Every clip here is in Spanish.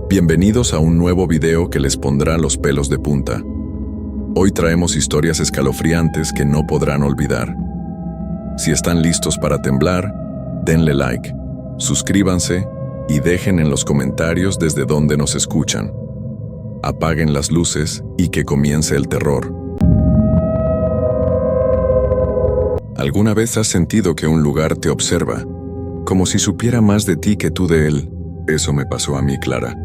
Bienvenidos a un nuevo video que les pondrá los pelos de punta. Hoy traemos historias escalofriantes que no podrán olvidar. Si están listos para temblar, denle like, suscríbanse y dejen en los comentarios desde donde nos escuchan. Apaguen las luces y que comience el terror. ¿Alguna vez has sentido que un lugar te observa, como si supiera más de ti que tú de él? Eso me pasó a mí, Clara,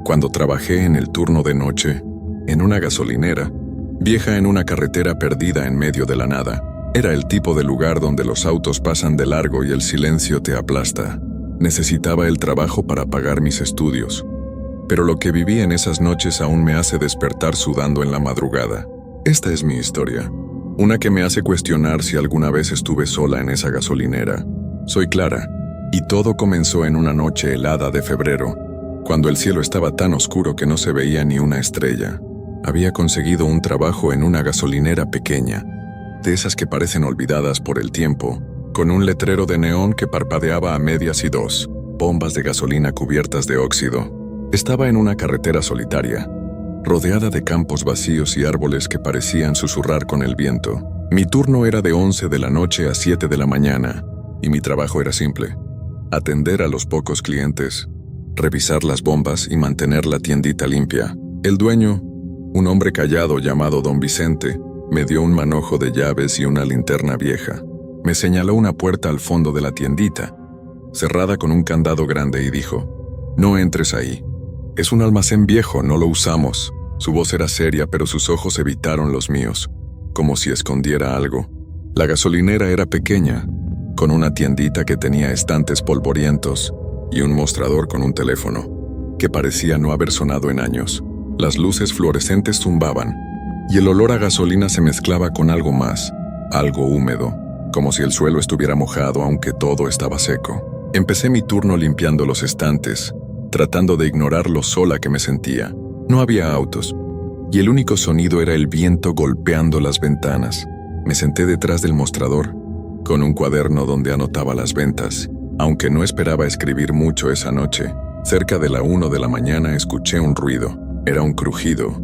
cuando trabajé en el turno de noche, en una gasolinera, vieja en una carretera perdida en medio de la nada. Era el tipo de lugar donde los autos pasan de largo y el silencio te aplasta. Necesitaba el trabajo para pagar mis estudios, pero lo que viví en esas noches aún me hace despertar sudando en la madrugada. Esta es mi historia, una que me hace cuestionar si alguna vez estuve sola en esa gasolinera. Soy Clara, y todo comenzó en una noche helada de febrero, cuando el cielo estaba tan oscuro que no se veía ni una estrella. Había conseguido un trabajo en una gasolinera pequeña, de esas que parecen olvidadas por el tiempo, con un letrero de neón que parpadeaba a medias y dos bombas de gasolina cubiertas de óxido. Estaba en una carretera solitaria, rodeada de campos vacíos y árboles que parecían susurrar con el viento. Mi turno era de 11 de la noche a 7 de la mañana, y mi trabajo era simple: atender a los pocos clientes, revisar las bombas y mantener la tiendita limpia. El dueño, un hombre callado llamado Don Vicente, me dio un manojo de llaves y una linterna vieja. Me señaló una puerta al fondo de la tiendita, cerrada con un candado grande, y dijo: «No entres ahí. Es un almacén viejo, no lo usamos». Su voz era seria, pero sus ojos evitaron los míos, como si escondiera algo. La gasolinera era pequeña, con una tiendita que tenía estantes polvorientos y un mostrador con un teléfono, que parecía no haber sonado en años. Las luces fluorescentes zumbaban, y el olor a gasolina se mezclaba con algo más, algo húmedo, como si el suelo estuviera mojado aunque todo estaba seco. Empecé mi turno limpiando los estantes, tratando de ignorar lo sola que me sentía. No había autos, y el único sonido era el viento golpeando las ventanas. Me senté detrás del mostrador, con un cuaderno donde anotaba las ventas, aunque no esperaba escribir mucho esa noche. Cerca de la 1 de la mañana escuché un ruido. Era un crujido,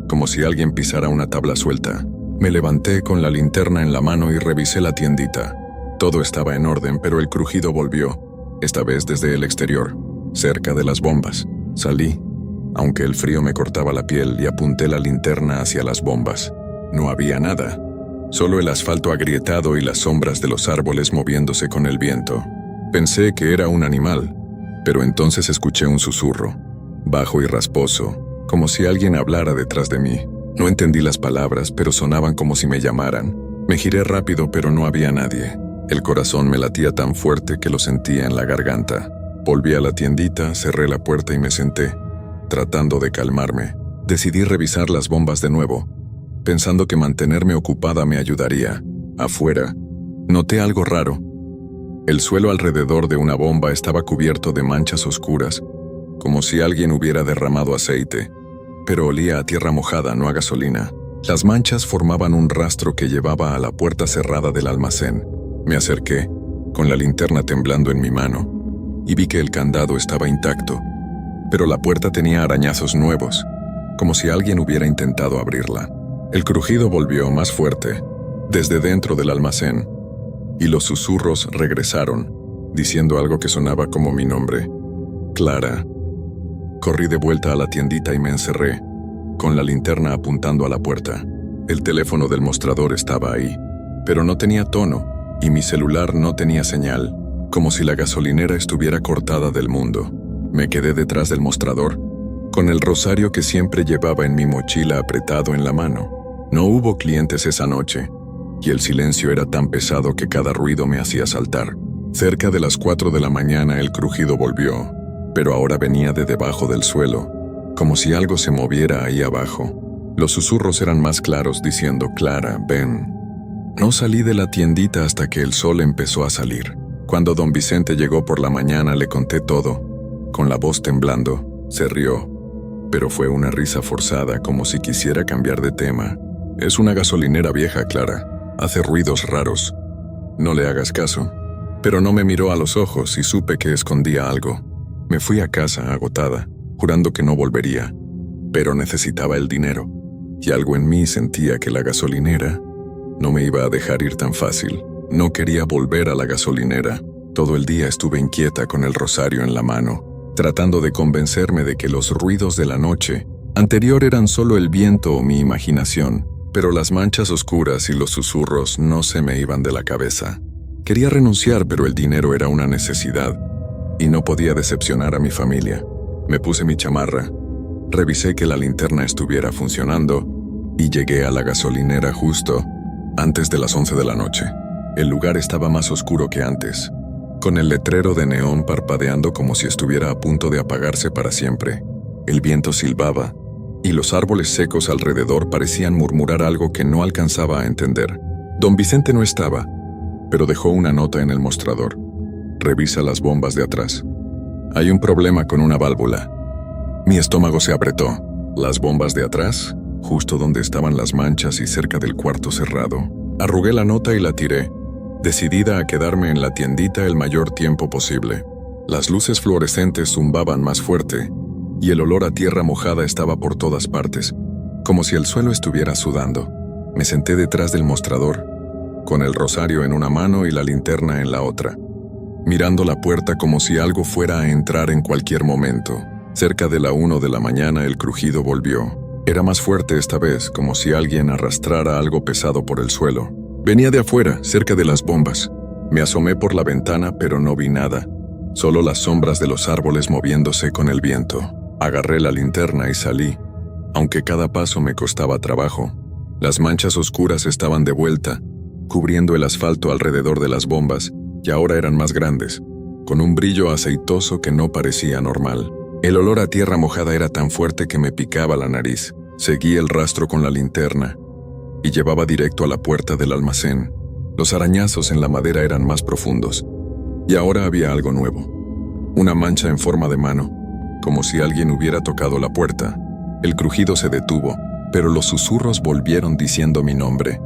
como si alguien pisara una tabla suelta. Me levanté con la linterna en la mano y revisé la tiendita. Todo estaba en orden, pero el crujido volvió, esta vez desde el exterior, cerca de las bombas. Salí, aunque el frío me cortaba la piel, y apunté la linterna hacia las bombas. No había nada, solo el asfalto agrietado y las sombras de los árboles moviéndose con el viento. Pensé que era un animal, pero entonces escuché un susurro, bajo y rasposo, como si alguien hablara detrás de mí. No entendí las palabras, pero sonaban como si me llamaran. Me giré rápido, pero no había nadie. El corazón me latía tan fuerte que lo sentía en la garganta. Volví a la tiendita, cerré la puerta y me senté, tratando de calmarme. Decidí revisar las bombas de nuevo, pensando que mantenerme ocupada me ayudaría. Afuera, noté algo raro. El suelo alrededor de una bomba estaba cubierto de manchas oscuras, como si alguien hubiera derramado aceite, pero olía a tierra mojada, no a gasolina. Las manchas formaban un rastro que llevaba a la puerta cerrada del almacén. Me acerqué, con la linterna temblando en mi mano, y vi que el candado estaba intacto, pero la puerta tenía arañazos nuevos, como si alguien hubiera intentado abrirla. El crujido volvió más fuerte, desde dentro del almacén, y los susurros regresaron, diciendo algo que sonaba como mi nombre: «Clara». Corrí de vuelta a la tiendita y me encerré, con la linterna apuntando a la puerta. El teléfono del mostrador estaba ahí, pero no tenía tono, y mi celular no tenía señal, como si la gasolinera estuviera cortada del mundo. Me quedé detrás del mostrador, con el rosario que siempre llevaba en mi mochila apretado en la mano. No hubo clientes esa noche, y el silencio era tan pesado que cada ruido me hacía saltar. Cerca de las 4 de la mañana el crujido volvió, pero ahora venía de debajo del suelo, como si algo se moviera ahí abajo. Los susurros eran más claros, diciendo: «Clara, ven». No salí de la tiendita hasta que el sol empezó a salir. Cuando Don Vicente llegó por la mañana le conté todo. Con la voz temblando, se rió, pero fue una risa forzada, como si quisiera cambiar de tema. «Es una gasolinera vieja, Clara. Hace ruidos raros. No le hagas caso». Pero no me miró a los ojos y supe que escondía algo. Me fui a casa agotada, jurando que no volvería, pero necesitaba el dinero, y algo en mí sentía que la gasolinera no me iba a dejar ir tan fácil. No quería volver a la gasolinera. Todo el día estuve inquieta con el rosario en la mano, tratando de convencerme de que los ruidos de la noche anterior eran solo el viento o mi imaginación, pero las manchas oscuras y los susurros no se me iban de la cabeza. Quería renunciar, pero el dinero era una necesidad, y no podía decepcionar a mi familia. Me puse mi chamarra, revisé que la linterna estuviera funcionando, y llegué a la gasolinera justo antes de las 11 de la noche. El lugar estaba más oscuro que antes, con el letrero de neón parpadeando como si estuviera a punto de apagarse para siempre. El viento silbaba, y los árboles secos alrededor parecían murmurar algo que no alcanzaba a entender. Don Vicente no estaba, pero dejó una nota en el mostrador. Revisa las bombas de atrás. Hay un problema con una válvula. Mi estómago se apretó. Las bombas de atrás, justo donde estaban las manchas y cerca del cuarto cerrado. Arrugué la nota y la tiré, decidida a quedarme en la tiendita el mayor tiempo posible. Las luces fluorescentes zumbaban más fuerte, y el olor a tierra mojada estaba por todas partes, como si el suelo estuviera sudando. Me senté detrás del mostrador, con el rosario en una mano y la linterna en la otra, mirando la puerta como si algo fuera a entrar en cualquier momento. Cerca de la 1 de la mañana el crujido volvió. Era más fuerte esta vez, como si alguien arrastrara algo pesado por el suelo. Venía de afuera, cerca de las bombas. Me asomé por la ventana, pero no vi nada, solo las sombras de los árboles moviéndose con el viento. Agarré la linterna y salí, aunque cada paso me costaba trabajo. Las manchas oscuras estaban de vuelta, cubriendo el asfalto alrededor de las bombas, y ahora eran más grandes, con un brillo aceitoso que no parecía normal. El olor a tierra mojada era tan fuerte que me picaba la nariz. Seguí el rastro con la linterna y llevaba directo a la puerta del almacén. Los arañazos en la madera eran más profundos, y ahora había algo nuevo. Una mancha en forma de mano, como si alguien hubiera tocado la puerta. El crujido se detuvo, pero los susurros volvieron diciendo mi nombre.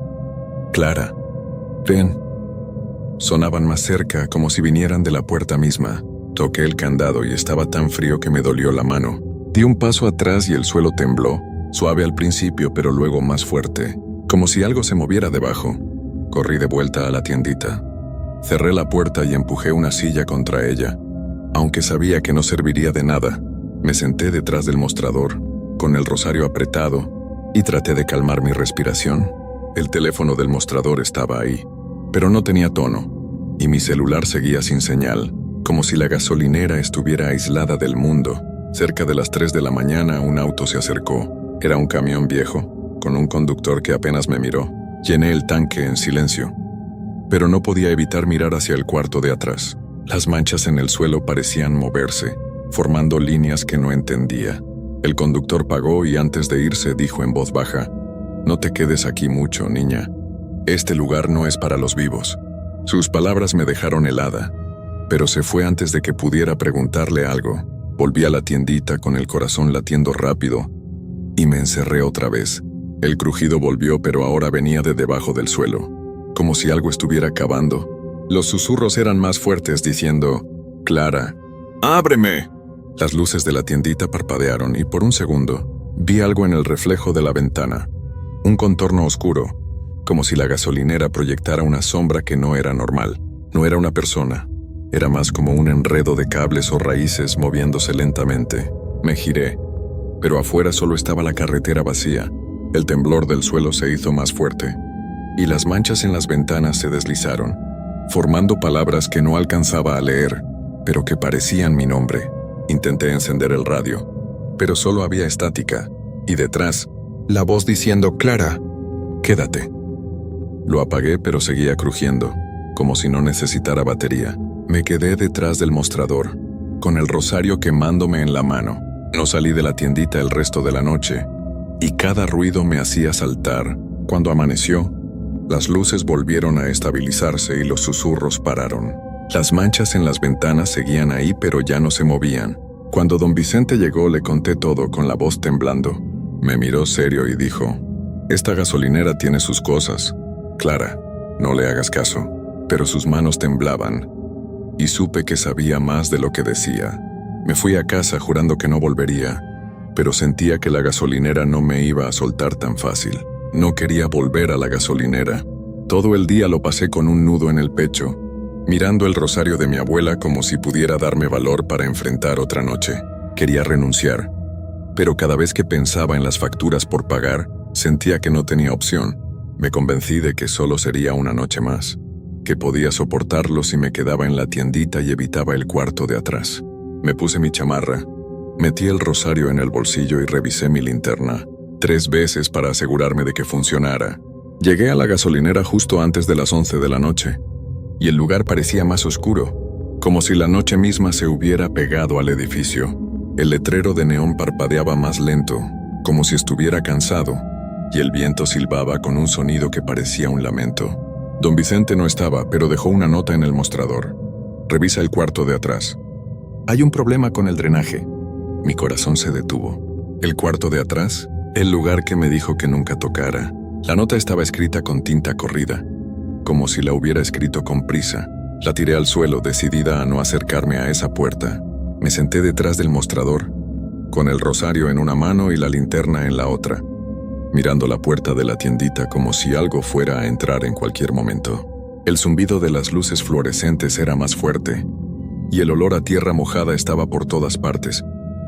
Clara, ven. Sonaban más cerca, como si vinieran de la puerta misma. Toqué el candado y estaba tan frío que me dolió la mano. Di un paso atrás y el suelo tembló, suave al principio pero luego más fuerte, como si algo se moviera debajo. Corrí de vuelta a la tiendita. Cerré la puerta y empujé una silla contra ella. Aunque sabía que no serviría de nada, me senté detrás del mostrador, con el rosario apretado, y traté de calmar mi respiración. El teléfono del mostrador estaba ahí, pero no tenía tono, y mi celular seguía sin señal, como si la gasolinera estuviera aislada del mundo. Cerca de las 3 de la mañana un auto se acercó. Era un camión viejo, con un conductor que apenas me miró. Llené el tanque en silencio, pero no podía evitar mirar hacia el cuarto de atrás. Las manchas en el suelo parecían moverse, formando líneas que no entendía. El conductor pagó y antes de irse dijo en voz baja: «No te quedes aquí mucho, niña. Este lugar no es para los vivos». Sus palabras me dejaron helada, pero se fue antes de que pudiera preguntarle algo. Volví a la tiendita con el corazón latiendo rápido y me encerré otra vez. El crujido volvió, pero ahora venía de debajo del suelo, como si algo estuviera cavando. Los susurros eran más fuertes diciendo: «Clara, ábreme». Las luces de la tiendita parpadearon y por un segundo vi algo en el reflejo de la ventana. Un contorno oscuro, como si la gasolinera proyectara una sombra que no era normal. No era una persona. Era más como un enredo de cables o raíces moviéndose lentamente. Me giré, pero afuera solo estaba la carretera vacía. El temblor del suelo se hizo más fuerte, y las manchas en las ventanas se deslizaron, formando palabras que no alcanzaba a leer, pero que parecían mi nombre. Intenté encender el radio, pero solo había estática, y detrás, la voz diciendo: «Clara, quédate». Lo apagué, pero seguía crujiendo, como si no necesitara batería. Me quedé detrás del mostrador, con el rosario quemándome en la mano. No salí de la tiendita el resto de la noche, y cada ruido me hacía saltar. Cuando amaneció, las luces volvieron a estabilizarse y los susurros pararon. Las manchas en las ventanas seguían ahí, pero ya no se movían. Cuando don Vicente llegó, le conté todo con la voz temblando. Me miró serio y dijo: «Esta gasolinera tiene sus cosas, Clara, no le hagas caso». Pero sus manos temblaban, y supe que sabía más de lo que decía. Me fui a casa jurando que no volvería, pero sentía que la gasolinera no me iba a soltar tan fácil. No quería volver a la gasolinera. Todo el día lo pasé con un nudo en el pecho, mirando el rosario de mi abuela como si pudiera darme valor para enfrentar otra noche. Quería renunciar, pero cada vez que pensaba en las facturas por pagar, sentía que no tenía opción. Me convencí de que solo sería una noche más, que podía soportarlo si me quedaba en la tiendita y evitaba el cuarto de atrás. Me puse mi chamarra, metí el rosario en el bolsillo y revisé mi linterna 3 veces para asegurarme de que funcionara. Llegué a la gasolinera justo antes de las 11 de la noche, y el lugar parecía más oscuro, como si la noche misma se hubiera pegado al edificio. El letrero de neón parpadeaba más lento, como si estuviera cansado, y el viento silbaba con un sonido que parecía un lamento. Don Vicente no estaba, pero dejó una nota en el mostrador. Revisa el cuarto de atrás. Hay un problema con el drenaje. Mi corazón se detuvo. ¿El cuarto de atrás? El lugar que me dijo que nunca tocara. La nota estaba escrita con tinta corrida, como si la hubiera escrito con prisa. La tiré al suelo, decidida a no acercarme a esa puerta. Me senté detrás del mostrador, con el rosario en una mano y la linterna en la otra, mirando la puerta de la tiendita como si algo fuera a entrar en cualquier momento. El zumbido de las luces fluorescentes era más fuerte, y el olor a tierra mojada estaba por todas partes,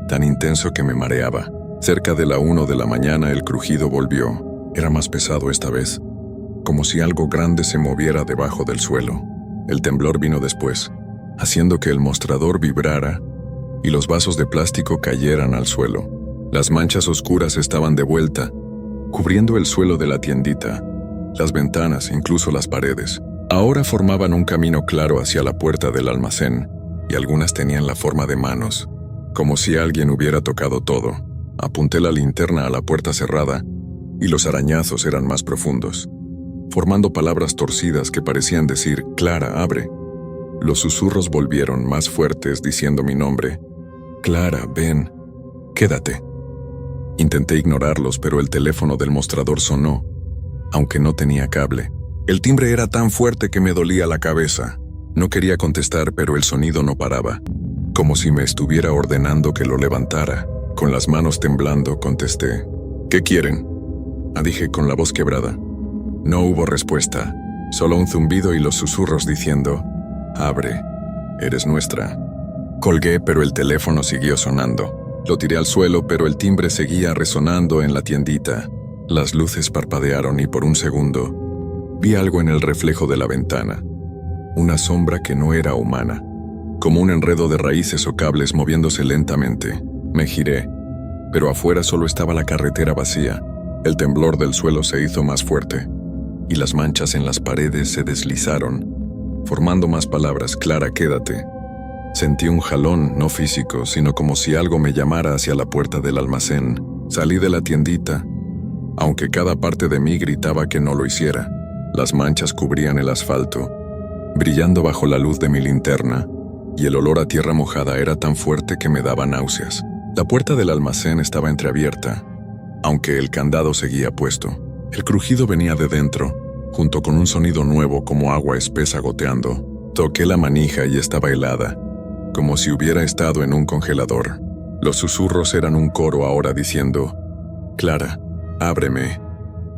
tan intenso que me mareaba. Cerca de la 1 de la mañana el crujido volvió. Era más pesado esta vez, como si algo grande se moviera debajo del suelo. El temblor vino después, haciendo que el mostrador vibrara y los vasos de plástico cayeran al suelo. Las manchas oscuras estaban de vuelta, cubriendo el suelo de la tiendita, las ventanas, incluso las paredes. Ahora formaban un camino claro hacia la puerta del almacén, y algunas tenían la forma de manos, como si alguien hubiera tocado todo. Apunté la linterna a la puerta cerrada, y los arañazos eran más profundos, formando palabras torcidas que parecían decir, «Clara, abre». Los susurros volvieron más fuertes diciendo mi nombre. «Clara, ven, quédate». Intenté ignorarlos, pero el teléfono del mostrador sonó, aunque no tenía cable. El timbre era tan fuerte que me dolía la cabeza. No quería contestar, pero el sonido no paraba, como si me estuviera ordenando que lo levantara. Con las manos temblando, contesté. «¿Qué quieren?», dije con la voz quebrada. No hubo respuesta, solo un zumbido y los susurros diciendo, «Abre, eres nuestra». Colgué, pero el teléfono siguió sonando. Lo tiré al suelo, pero el timbre seguía resonando en la tiendita. Las luces parpadearon y por un segundo vi algo en el reflejo de la ventana. Una sombra que no era humana, como un enredo de raíces o cables moviéndose lentamente. Me giré, pero afuera solo estaba la carretera vacía. El temblor del suelo se hizo más fuerte, y las manchas en las paredes se deslizaron, formando más palabras. «Clara, quédate». Sentí un jalón, no físico, sino como si algo me llamara hacia la puerta del almacén. Salí de la tiendita, aunque cada parte de mí gritaba que no lo hiciera. Las manchas cubrían el asfalto, brillando bajo la luz de mi linterna, y el olor a tierra mojada era tan fuerte que me daba náuseas. La puerta del almacén estaba entreabierta, aunque el candado seguía puesto. El crujido venía de dentro, junto con un sonido nuevo como agua espesa goteando. Toqué la manija y estaba helada, como si hubiera estado en un congelador. Los susurros eran un coro ahora diciendo, «Clara, ábreme,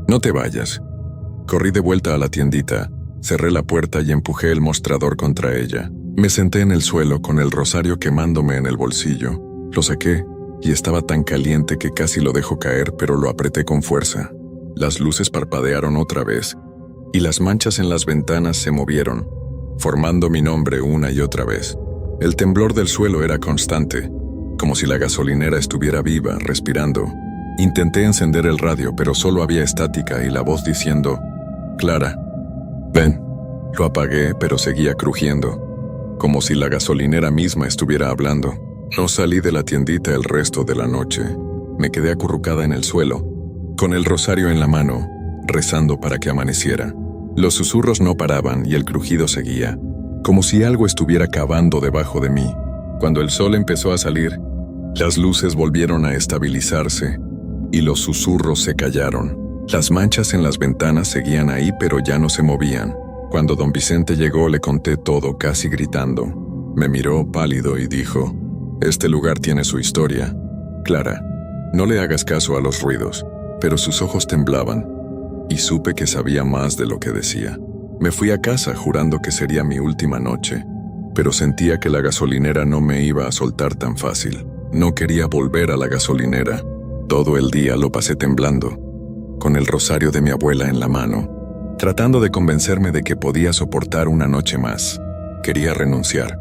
no te vayas». Corrí de vuelta a la tiendita, cerré la puerta y empujé el mostrador contra ella. Me senté en el suelo con el rosario quemándome en el bolsillo. Lo saqué y estaba tan caliente que casi lo dejó caer, pero lo apreté con fuerza. Las luces parpadearon otra vez y las manchas en las ventanas se movieron, formando mi nombre una y otra vez. El temblor del suelo era constante, como si la gasolinera estuviera viva, respirando. Intenté encender el radio, pero solo había estática y la voz diciendo, «Clara, ven». Lo apagué, pero seguía crujiendo, como si la gasolinera misma estuviera hablando. No salí de la tiendita el resto de la noche. Me quedé acurrucada en el suelo, con el rosario en la mano, rezando para que amaneciera. Los susurros no paraban y el crujido seguía, como si algo estuviera cavando debajo de mí. Cuando el sol empezó a salir, las luces volvieron a estabilizarse y los susurros se callaron. Las manchas en las ventanas seguían ahí, pero ya no se movían. Cuando don Vicente llegó, le conté todo, casi gritando. Me miró pálido y dijo, Este lugar tiene su historia. Clara, no le hagas caso a los ruidos, pero sus ojos temblaban, y supe que sabía más de lo que decía. Me fui a casa jurando que sería mi última noche, pero sentía que la gasolinera no me iba a soltar tan fácil. No quería volver a la gasolinera. Todo el día lo pasé temblando, con el rosario de mi abuela en la mano, tratando de convencerme de que podía soportar una noche más. Quería renunciar,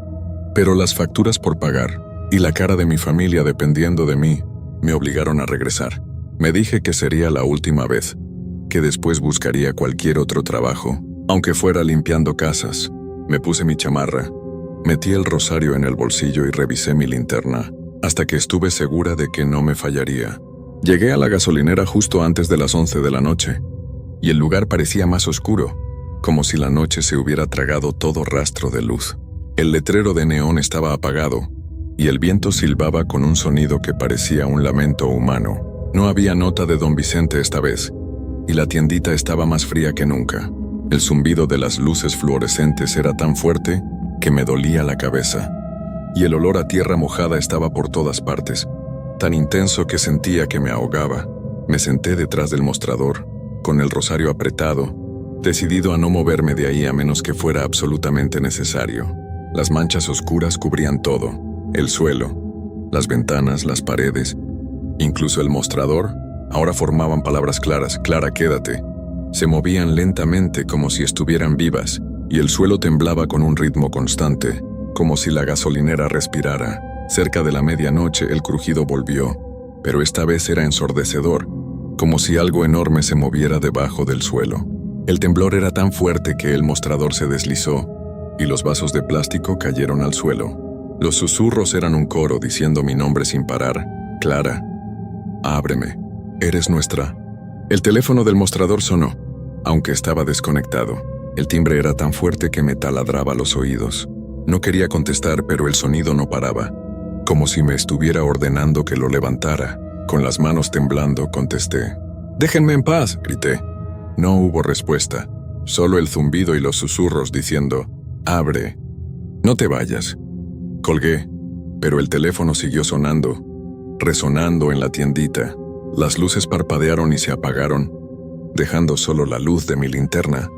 pero las facturas por pagar y la cara de mi familia dependiendo de mí me obligaron a regresar. Me dije que sería la última vez, que después buscaría cualquier otro trabajo, aunque fuera limpiando casas. Me puse mi chamarra, metí el rosario en el bolsillo y revisé mi linterna, hasta que estuve segura de que no me fallaría. Llegué a la gasolinera justo antes de las 11 de la noche, y el lugar parecía más oscuro, como si la noche se hubiera tragado todo rastro de luz. El letrero de neón estaba apagado, y el viento silbaba con un sonido que parecía un lamento humano. No había nota de don Vicente esta vez, y la tiendita estaba más fría que nunca. El zumbido de las luces fluorescentes era tan fuerte que me dolía la cabeza, y el olor a tierra mojada estaba por todas partes, tan intenso que sentía que me ahogaba. Me senté detrás del mostrador, con el rosario apretado, decidido a no moverme de ahí a menos que fuera absolutamente necesario. Las manchas oscuras cubrían todo, el suelo, las ventanas, las paredes, incluso el mostrador. Ahora formaban palabras claras: Clara, quédate. Se movían lentamente como si estuvieran vivas, y el suelo temblaba con un ritmo constante, como si la gasolinera respirara. Cerca de la medianoche el crujido volvió, pero esta vez era ensordecedor, como si algo enorme se moviera debajo del suelo. El temblor era tan fuerte que el mostrador se deslizó, y los vasos de plástico cayeron al suelo. Los susurros eran un coro diciendo mi nombre sin parar: Clara, ábreme, eres nuestra. El teléfono del mostrador sonó, aunque estaba desconectado. El timbre era tan fuerte que me taladraba los oídos. No quería contestar, pero el sonido no paraba, como si me estuviera ordenando que lo levantara. Con las manos temblando, contesté. «¡Déjenme en paz!», grité. No hubo respuesta, solo el zumbido y los susurros diciendo: «¡Abre! ¡No te vayas!». Colgué, pero el teléfono siguió sonando, resonando en la tiendita. Las luces parpadearon y se apagaron, dejando solo la luz de mi linterna,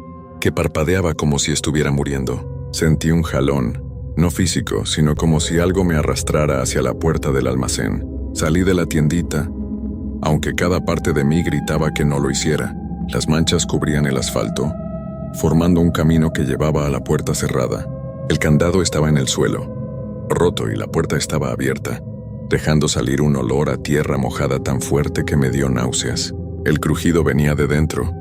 que parpadeaba como si estuviera muriendo. Sentí un jalón, no físico, sino como si algo me arrastrara hacia la puerta del almacén. Salí de la tiendita, aunque cada parte de mí gritaba que no lo hiciera. Las manchas cubrían el asfalto, formando un camino que llevaba a la puerta cerrada. El candado estaba en el suelo, roto, y la puerta estaba abierta, dejando salir un olor a tierra mojada tan fuerte que me dio náuseas. El crujido venía de dentro,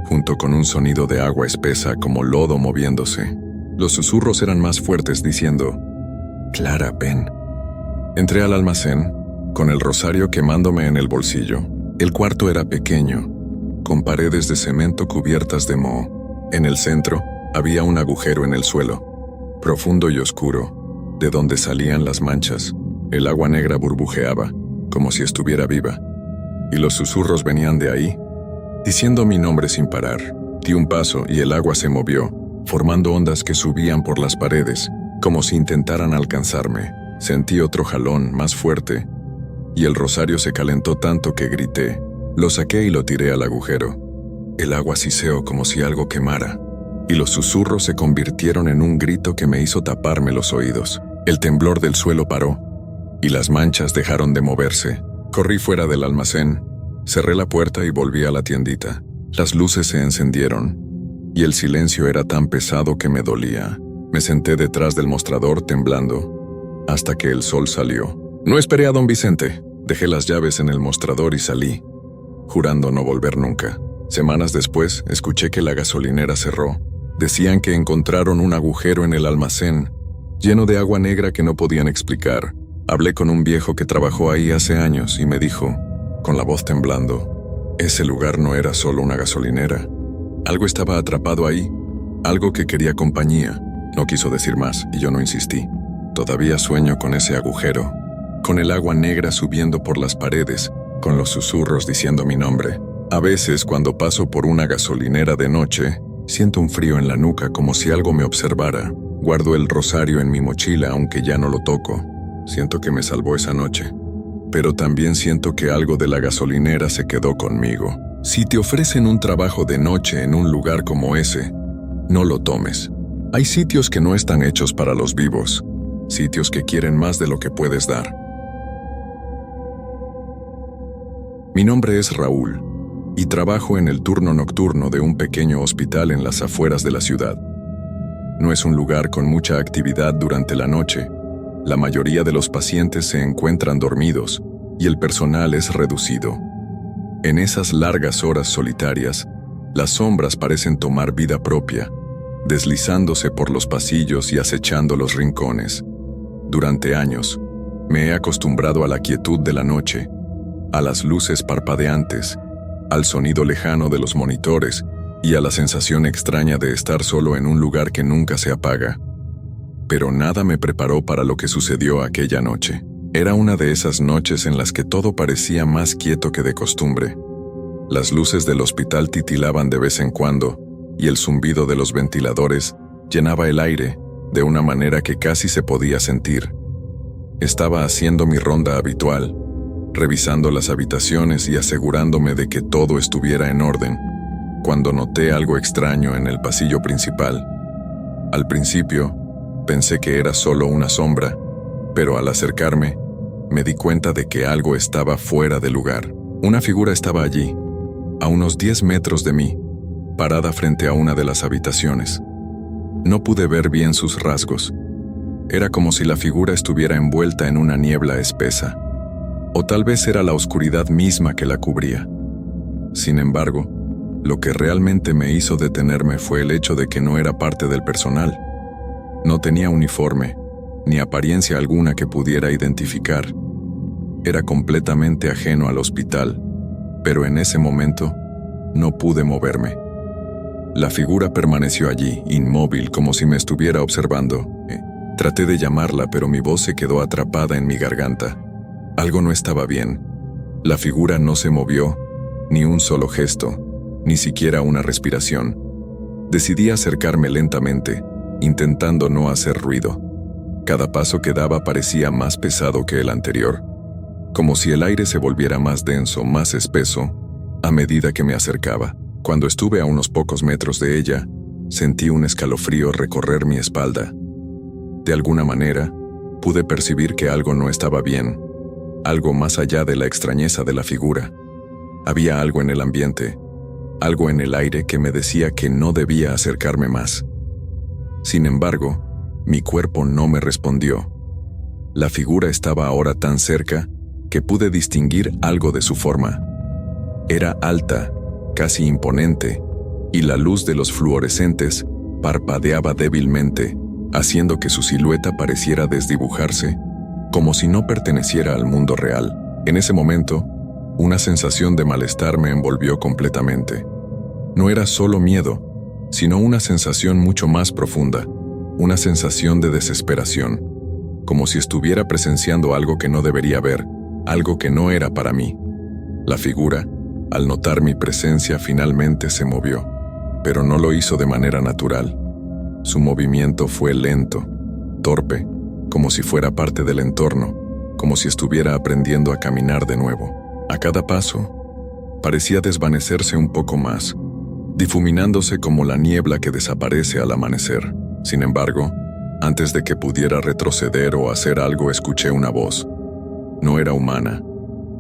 junto con un sonido de agua espesa como lodo moviéndose. Los susurros eran más fuertes diciendo: «Clara, ven». Entré al almacén, con el rosario quemándome en el bolsillo. El cuarto era pequeño, con paredes de cemento cubiertas de moho. En el centro había un agujero en el suelo, profundo y oscuro, de donde salían las manchas. El agua negra burbujeaba, como si estuviera viva, y los susurros venían de ahí, diciendo mi nombre sin parar. Di un paso y el agua se movió, formando ondas que subían por las paredes, como si intentaran alcanzarme. Sentí otro jalón, más fuerte, y el rosario se calentó tanto que grité. Lo saqué y lo tiré al agujero. El agua siseó como si algo quemara, y los susurros se convirtieron en un grito que me hizo taparme los oídos. El temblor del suelo paró, y las manchas dejaron de moverse. Corrí fuera del almacén, cerré la puerta y volví a la tiendita. Las luces se encendieron, y el silencio era tan pesado que me dolía. Me senté detrás del mostrador temblando, hasta que el sol salió. No esperé a don Vicente. Dejé las llaves en el mostrador y salí, jurando no volver nunca. Semanas después, escuché que la gasolinera cerró. Decían que encontraron un agujero en el almacén, lleno de agua negra que no podían explicar. Hablé con un viejo que trabajó ahí hace años y me dijo, con la voz temblando, ese lugar no era solo una gasolinera. Algo estaba atrapado ahí, algo que quería compañía. No quiso decir más y yo no insistí. Todavía sueño con ese agujero, con el agua negra subiendo por las paredes, con los susurros diciendo mi nombre. A veces, cuando paso por una gasolinera de noche, siento un frío en la nuca como si algo me observara. Guardo el rosario en mi mochila aunque ya no lo toco. siento que me salvó esa noche, pero también siento que algo de la gasolinera se quedó conmigo. Si te ofrecen un trabajo de noche en un lugar como ese, no lo tomes. Hay sitios que no están hechos para los vivos, sitios que quieren más de lo que puedes dar. Mi nombre es Raúl, y trabajo en el turno nocturno de un pequeño hospital en las afueras de la ciudad. No es un lugar con mucha actividad durante la noche. La mayoría de los pacientes se encuentran dormidos y el personal es reducido. En esas largas horas solitarias, las sombras parecen tomar vida propia, deslizándose por los pasillos y acechando los rincones. Durante años, me he acostumbrado a la quietud de la noche, a las luces parpadeantes, al sonido lejano de los monitores y a la sensación extraña de estar solo en un lugar que nunca se apaga. Pero nada me preparó para lo que sucedió aquella noche. Era una de esas noches en las que todo parecía más quieto que de costumbre. Las luces del hospital titilaban de vez en cuando, y el zumbido de los ventiladores llenaba el aire de una manera que casi se podía sentir. Estaba haciendo mi ronda habitual, revisando las habitaciones y asegurándome de que todo estuviera en orden, cuando noté algo extraño en el pasillo principal. Al principio, pensé que era solo una sombra, pero al acercarme, me di cuenta de que algo estaba fuera de lugar. Una figura estaba allí, a unos 10 metros de mí, parada frente a una de las habitaciones. No pude ver bien sus rasgos. Era como si la figura estuviera envuelta en una niebla espesa. O tal vez era la oscuridad misma que la cubría. Sin embargo, lo que realmente me hizo detenerme fue el hecho de que no era parte del personal. No tenía uniforme, ni apariencia alguna que pudiera identificar. Era completamente ajeno al hospital, pero en ese momento no pude moverme. La figura permaneció allí, inmóvil, como si me estuviera observando. Traté de llamarla, pero mi voz se quedó atrapada en mi garganta. Algo no estaba bien. La figura no se movió, ni un solo gesto, ni siquiera una respiración. Decidí acercarme lentamente, intentando no hacer ruido. Cada paso que daba parecía más pesado que el anterior, como si el aire se volviera más denso, más espeso, a medida que me acercaba. Cuando estuve a unos pocos metros de ella, sentí un escalofrío recorrer mi espalda. De alguna manera, pude percibir que algo no estaba bien, algo más allá de la extrañeza de la figura. Había algo en el ambiente, algo en el aire que me decía que no debía acercarme más. Sin embargo, mi cuerpo no me respondió. La figura estaba ahora tan cerca que pude distinguir algo de su forma. Era alta, casi imponente, y la luz de los fluorescentes parpadeaba débilmente, haciendo que su silueta pareciera desdibujarse, como si no perteneciera al mundo real. En ese momento, una sensación de malestar me envolvió completamente. No era solo miedo, sino una sensación mucho más profunda, una sensación de desesperación, como si estuviera presenciando algo que no debería ver, algo que no era para mí. La figura, al notar mi presencia, finalmente se movió, pero no lo hizo de manera natural. Su movimiento fue lento, torpe, como si fuera parte del entorno, como si estuviera aprendiendo a caminar de nuevo. A cada paso, parecía desvanecerse un poco más, difuminándose como la niebla que desaparece al amanecer. Sin embargo, antes de que pudiera retroceder o hacer algo, escuché una voz. No era humana,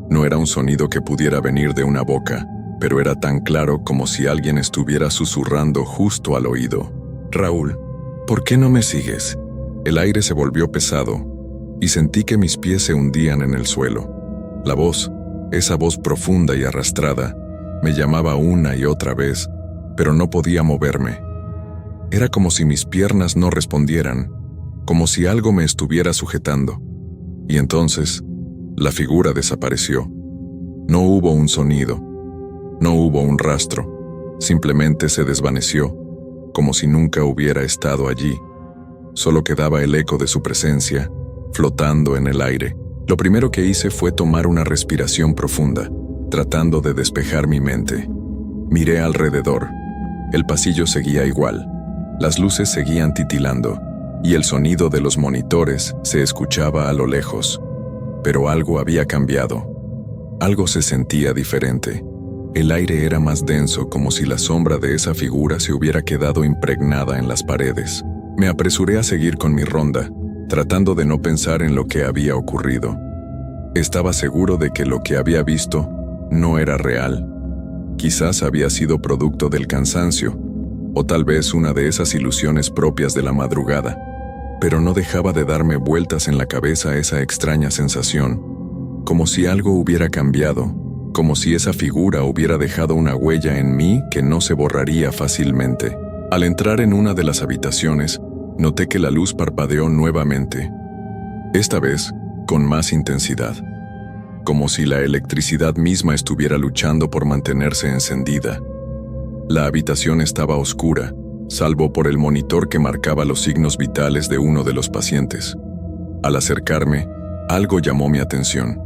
no era un sonido que pudiera venir de una boca, pero era tan claro como si alguien estuviera susurrando justo al oído. «Raúl, ¿por qué no me sigues?» El aire se volvió pesado, y sentí que mis pies se hundían en el suelo. La voz, esa voz profunda y arrastrada, me llamaba una y otra vez, pero no podía moverme. Era como si mis piernas no respondieran, como si algo me estuviera sujetando. Y entonces, la figura desapareció. No hubo un sonido, no hubo un rastro, simplemente se desvaneció, como si nunca hubiera estado allí. Solo quedaba el eco de su presencia, flotando en el aire. Lo primero que hice fue tomar una respiración profunda, tratando de despejar mi mente. Miré alrededor. El pasillo seguía igual. Las luces seguían titilando, y el sonido de los monitores se escuchaba a lo lejos. Pero algo había cambiado. Algo se sentía diferente. El aire era más denso, como si la sombra de esa figura se hubiera quedado impregnada en las paredes. Me apresuré a seguir con mi ronda, tratando de no pensar en lo que había ocurrido. Estaba seguro de que lo que había visto no era real. Quizás había sido producto del cansancio, o tal vez una de esas ilusiones propias de la madrugada, pero no dejaba de darme vueltas en la cabeza esa extraña sensación, como si algo hubiera cambiado, como si esa figura hubiera dejado una huella en mí que no se borraría fácilmente. Al entrar en una de las habitaciones, noté que la luz parpadeó nuevamente, esta vez con más intensidad, como si la electricidad misma estuviera luchando por mantenerse encendida. La habitación estaba oscura, salvo por el monitor que marcaba los signos vitales de uno de los pacientes. Al acercarme, algo llamó mi atención.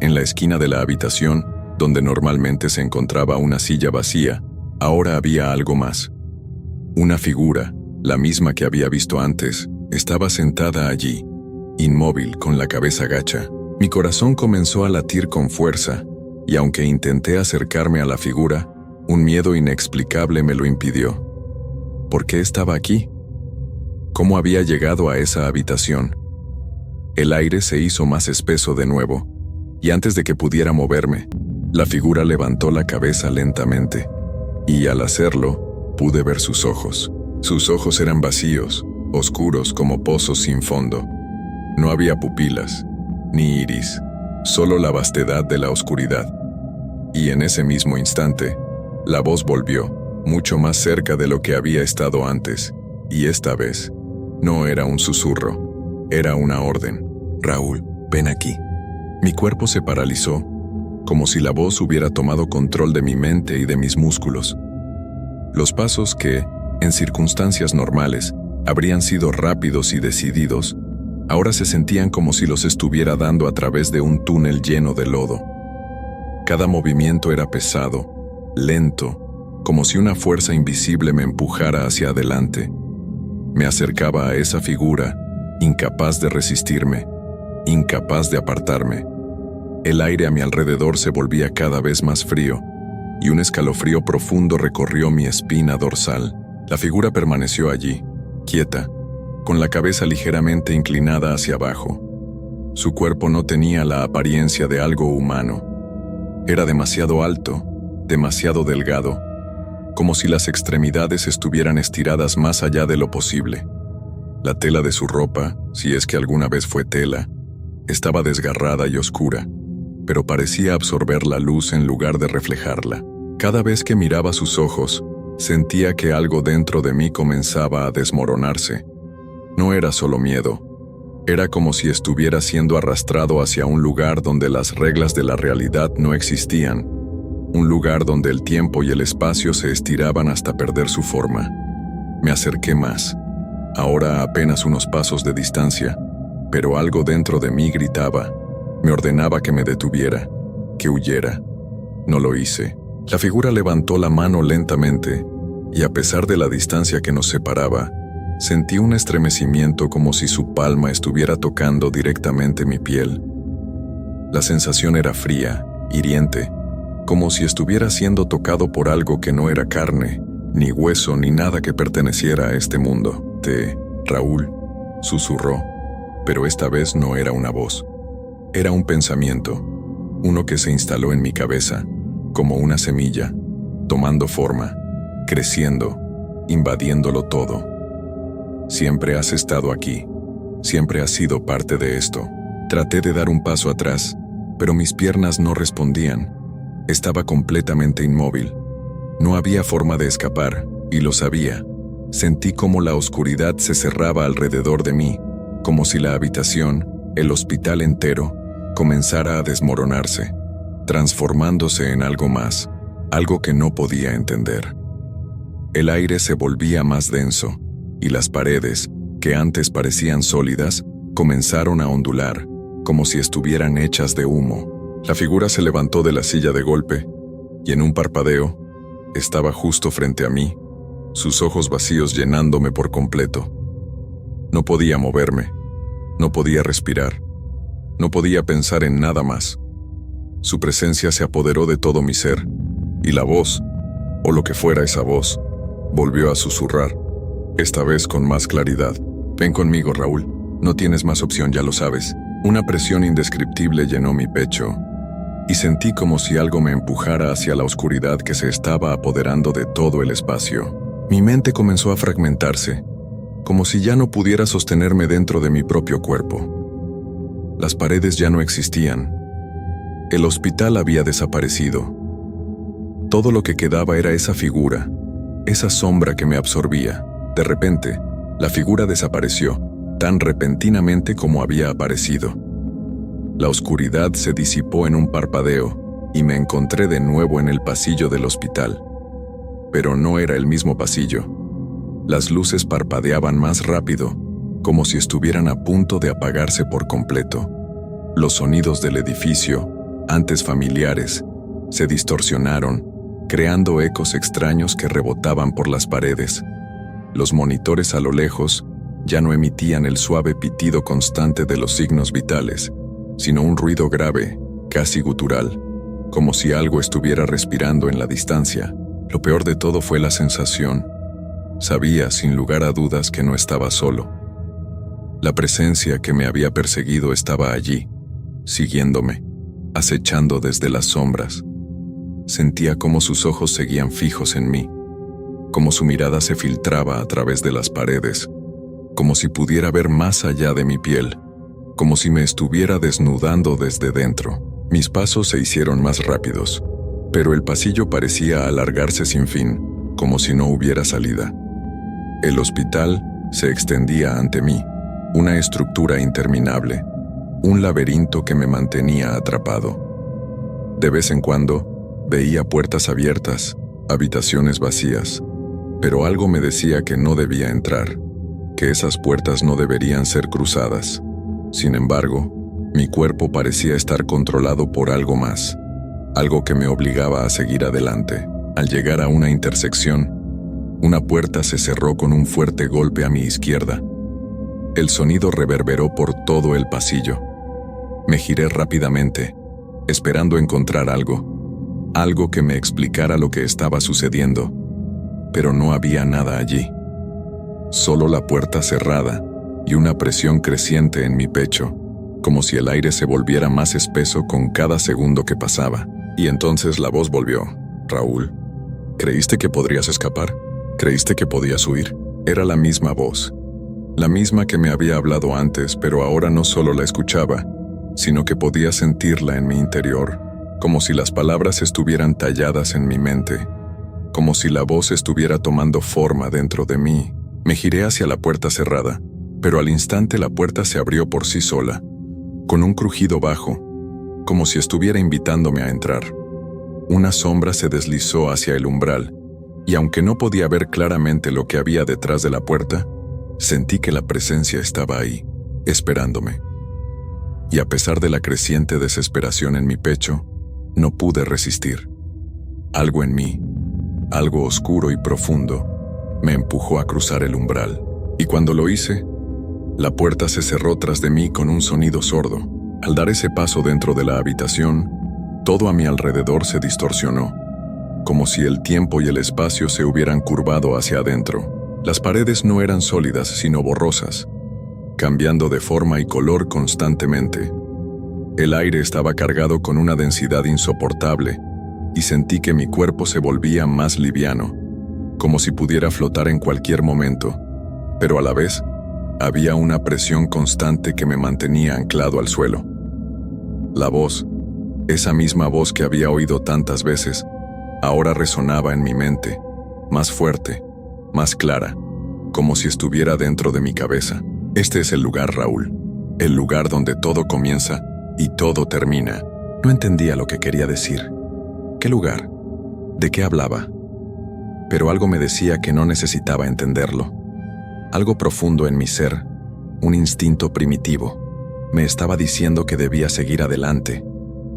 En la esquina de la habitación, donde normalmente se encontraba una silla vacía, ahora había algo más. Una figura, la misma que había visto antes, estaba sentada allí, inmóvil, con la cabeza gacha. Mi corazón comenzó a latir con fuerza, y aunque intenté acercarme a la figura, un miedo inexplicable me lo impidió. ¿Por qué estaba aquí? ¿Cómo había llegado a esa habitación? El aire se hizo más espeso de nuevo, y antes de que pudiera moverme, la figura levantó la cabeza lentamente, y al hacerlo, pude ver sus ojos. Sus ojos eran vacíos, oscuros como pozos sin fondo. No había pupilas, ni iris, solo la vastedad de la oscuridad. Y en ese mismo instante, la voz volvió, mucho más cerca de lo que había estado antes, y esta vez, no era un susurro, era una orden. «Raúl, ven aquí». Mi cuerpo se paralizó, como si la voz hubiera tomado control de mi mente y de mis músculos. Los pasos que, en circunstancias normales, habrían sido rápidos y decididos, ahora se sentían como si los estuviera dando a través de un túnel lleno de lodo. Cada movimiento era pesado, lento, como si una fuerza invisible me empujara hacia adelante. Me acercaba a esa figura, incapaz de resistirme, incapaz de apartarme. El aire a mi alrededor se volvía cada vez más frío, y un escalofrío profundo recorrió mi espina dorsal. La figura permaneció allí, quieta, con la cabeza ligeramente inclinada hacia abajo. Su cuerpo no tenía la apariencia de algo humano. Era demasiado alto, demasiado delgado, como si las extremidades estuvieran estiradas más allá de lo posible. La tela de su ropa, si es que alguna vez fue tela, estaba desgarrada y oscura, pero parecía absorber la luz en lugar de reflejarla. Cada vez que miraba sus ojos, sentía que algo dentro de mí comenzaba a desmoronarse. No era solo miedo, era como si estuviera siendo arrastrado hacia un lugar donde las reglas de la realidad no existían, un lugar donde el tiempo y el espacio se estiraban hasta perder su forma. Me acerqué más, ahora a apenas unos pasos de distancia, pero algo dentro de mí gritaba, me ordenaba que me detuviera, que huyera. No lo hice. La figura levantó la mano lentamente, y a pesar de la distancia que nos separaba, sentí un estremecimiento como si su palma estuviera tocando directamente mi piel. La sensación era fría, hiriente, como si estuviera siendo tocado por algo que no era carne, ni hueso, ni nada que perteneciera a este mundo. Raúl, susurró, pero esta vez no era una voz. Era un pensamiento, uno que se instaló en mi cabeza, como una semilla, tomando forma, creciendo, invadiéndolo todo. Siempre has estado aquí, siempre has sido parte de esto. Traté de dar un paso atrás, pero mis piernas no respondían. Estaba completamente inmóvil. No había forma de escapar, y lo sabía. Sentí como la oscuridad se cerraba alrededor de mí, como si la habitación, el hospital entero, comenzara a desmoronarse, transformándose en algo más, algo que no podía entender. El aire se volvía más denso, y las paredes, que antes parecían sólidas, comenzaron a ondular, como si estuvieran hechas de humo. La figura se levantó de la silla de golpe, y en un parpadeo, estaba justo frente a mí, sus ojos vacíos llenándome por completo. No podía moverme, no podía respirar, no podía pensar en nada más. Su presencia se apoderó de todo mi ser, y la voz, o lo que fuera esa voz, volvió a susurrar, esta vez con más claridad. Ven conmigo, Raúl, no tienes más opción, ya lo sabes. Una presión indescriptible llenó mi pecho, y sentí como si algo me empujara hacia la oscuridad que se estaba apoderando de todo el espacio. Mi mente comenzó a fragmentarse, como si ya no pudiera sostenerme dentro de mi propio cuerpo. Las paredes ya no existían. El hospital había desaparecido. Todo lo que quedaba era esa figura, esa sombra que me absorbía. De repente, la figura desapareció, tan repentinamente como había aparecido. La oscuridad se disipó en un parpadeo y me encontré de nuevo en el pasillo del hospital. Pero no era el mismo pasillo. Las luces parpadeaban más rápido, como si estuvieran a punto de apagarse por completo. Los sonidos del edificio, antes familiares, se distorsionaron, creando ecos extraños que rebotaban por las paredes. Los monitores a lo lejos ya no emitían el suave pitido constante de los signos vitales, sino un ruido grave, casi gutural, como si algo estuviera respirando en la distancia. Lo peor de todo fue la sensación. Sabía, sin lugar a dudas, que no estaba solo. La presencia que me había perseguido estaba allí, siguiéndome, acechando desde las sombras. Sentía cómo sus ojos seguían fijos en mí, cómo su mirada se filtraba a través de las paredes, como si pudiera ver más allá de mi piel, como si me estuviera desnudando desde dentro. Mis pasos se hicieron más rápidos, pero el pasillo parecía alargarse sin fin, como si no hubiera salida. El hospital se extendía ante mí, una estructura interminable, un laberinto que me mantenía atrapado. De vez en cuando, veía puertas abiertas, habitaciones vacías, pero algo me decía que no debía entrar, que esas puertas no deberían ser cruzadas. Sin embargo, mi cuerpo parecía estar controlado por algo más, algo que me obligaba a seguir adelante. Al llegar a una intersección, una puerta se cerró con un fuerte golpe a mi izquierda. El sonido reverberó por todo el pasillo. Me giré rápidamente, esperando encontrar algo que me explicara lo que estaba sucediendo, pero no había nada allí. Solo la puerta cerrada y una presión creciente en mi pecho, como si el aire se volviera más espeso con cada segundo que pasaba. Y entonces la voz volvió. Raúl, ¿creíste que podrías escapar? ¿Creíste que podías huir? Era la misma voz, la misma que me había hablado antes, pero ahora no solo la escuchaba, sino que podía sentirla en mi interior, como si las palabras estuvieran talladas en mi mente, como si la voz estuviera tomando forma dentro de mí. Me giré hacia la puerta cerrada, pero al instante la puerta se abrió por sí sola, con un crujido bajo, como si estuviera invitándome a entrar. Una sombra se deslizó hacia el umbral, y aunque no podía ver claramente lo que había detrás de la puerta, sentí que la presencia estaba ahí, esperándome. Y a pesar de la creciente desesperación en mi pecho, no pude resistir. Algo en mí, algo oscuro y profundo, me empujó a cruzar el umbral. Y cuando lo hice, la puerta se cerró tras de mí con un sonido sordo. Al dar ese paso dentro de la habitación, todo a mi alrededor se distorsionó, como si el tiempo y el espacio se hubieran curvado hacia adentro. Las paredes no eran sólidas, sino borrosas, cambiando de forma y color constantemente. El aire estaba cargado con una densidad insoportable, y sentí que mi cuerpo se volvía más liviano, como si pudiera flotar en cualquier momento, pero a la vez, había una presión constante que me mantenía anclado al suelo. La voz, esa misma voz que había oído tantas veces, ahora resonaba en mi mente, más fuerte, más clara, como si estuviera dentro de mi cabeza. Este es el lugar, Raúl, el lugar donde todo comienza y todo termina. No entendía lo que quería decir. ¿Qué lugar? ¿De qué hablaba? Pero algo me decía que no necesitaba entenderlo. Algo profundo en mi ser, un instinto primitivo, me estaba diciendo que debía seguir adelante,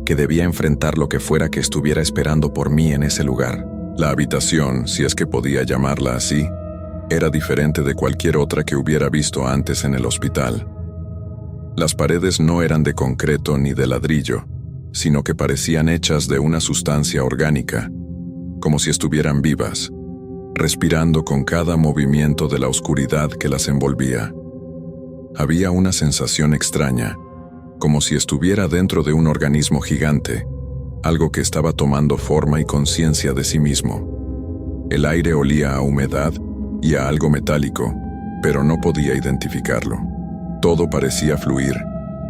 que debía enfrentar lo que fuera que estuviera esperando por mí en ese lugar. La habitación, si es que podía llamarla así, Era diferente de cualquier otra que hubiera visto antes en el hospital. Las paredes no eran de concreto ni de ladrillo, sino que parecían hechas de una sustancia orgánica, como si estuvieran vivas, respirando con cada movimiento de la oscuridad que las envolvía. Había una sensación extraña, como si estuviera dentro de un organismo gigante, algo que estaba tomando forma y conciencia de sí mismo. El aire olía a humedad y a algo metálico, pero no podía identificarlo. Todo parecía fluir,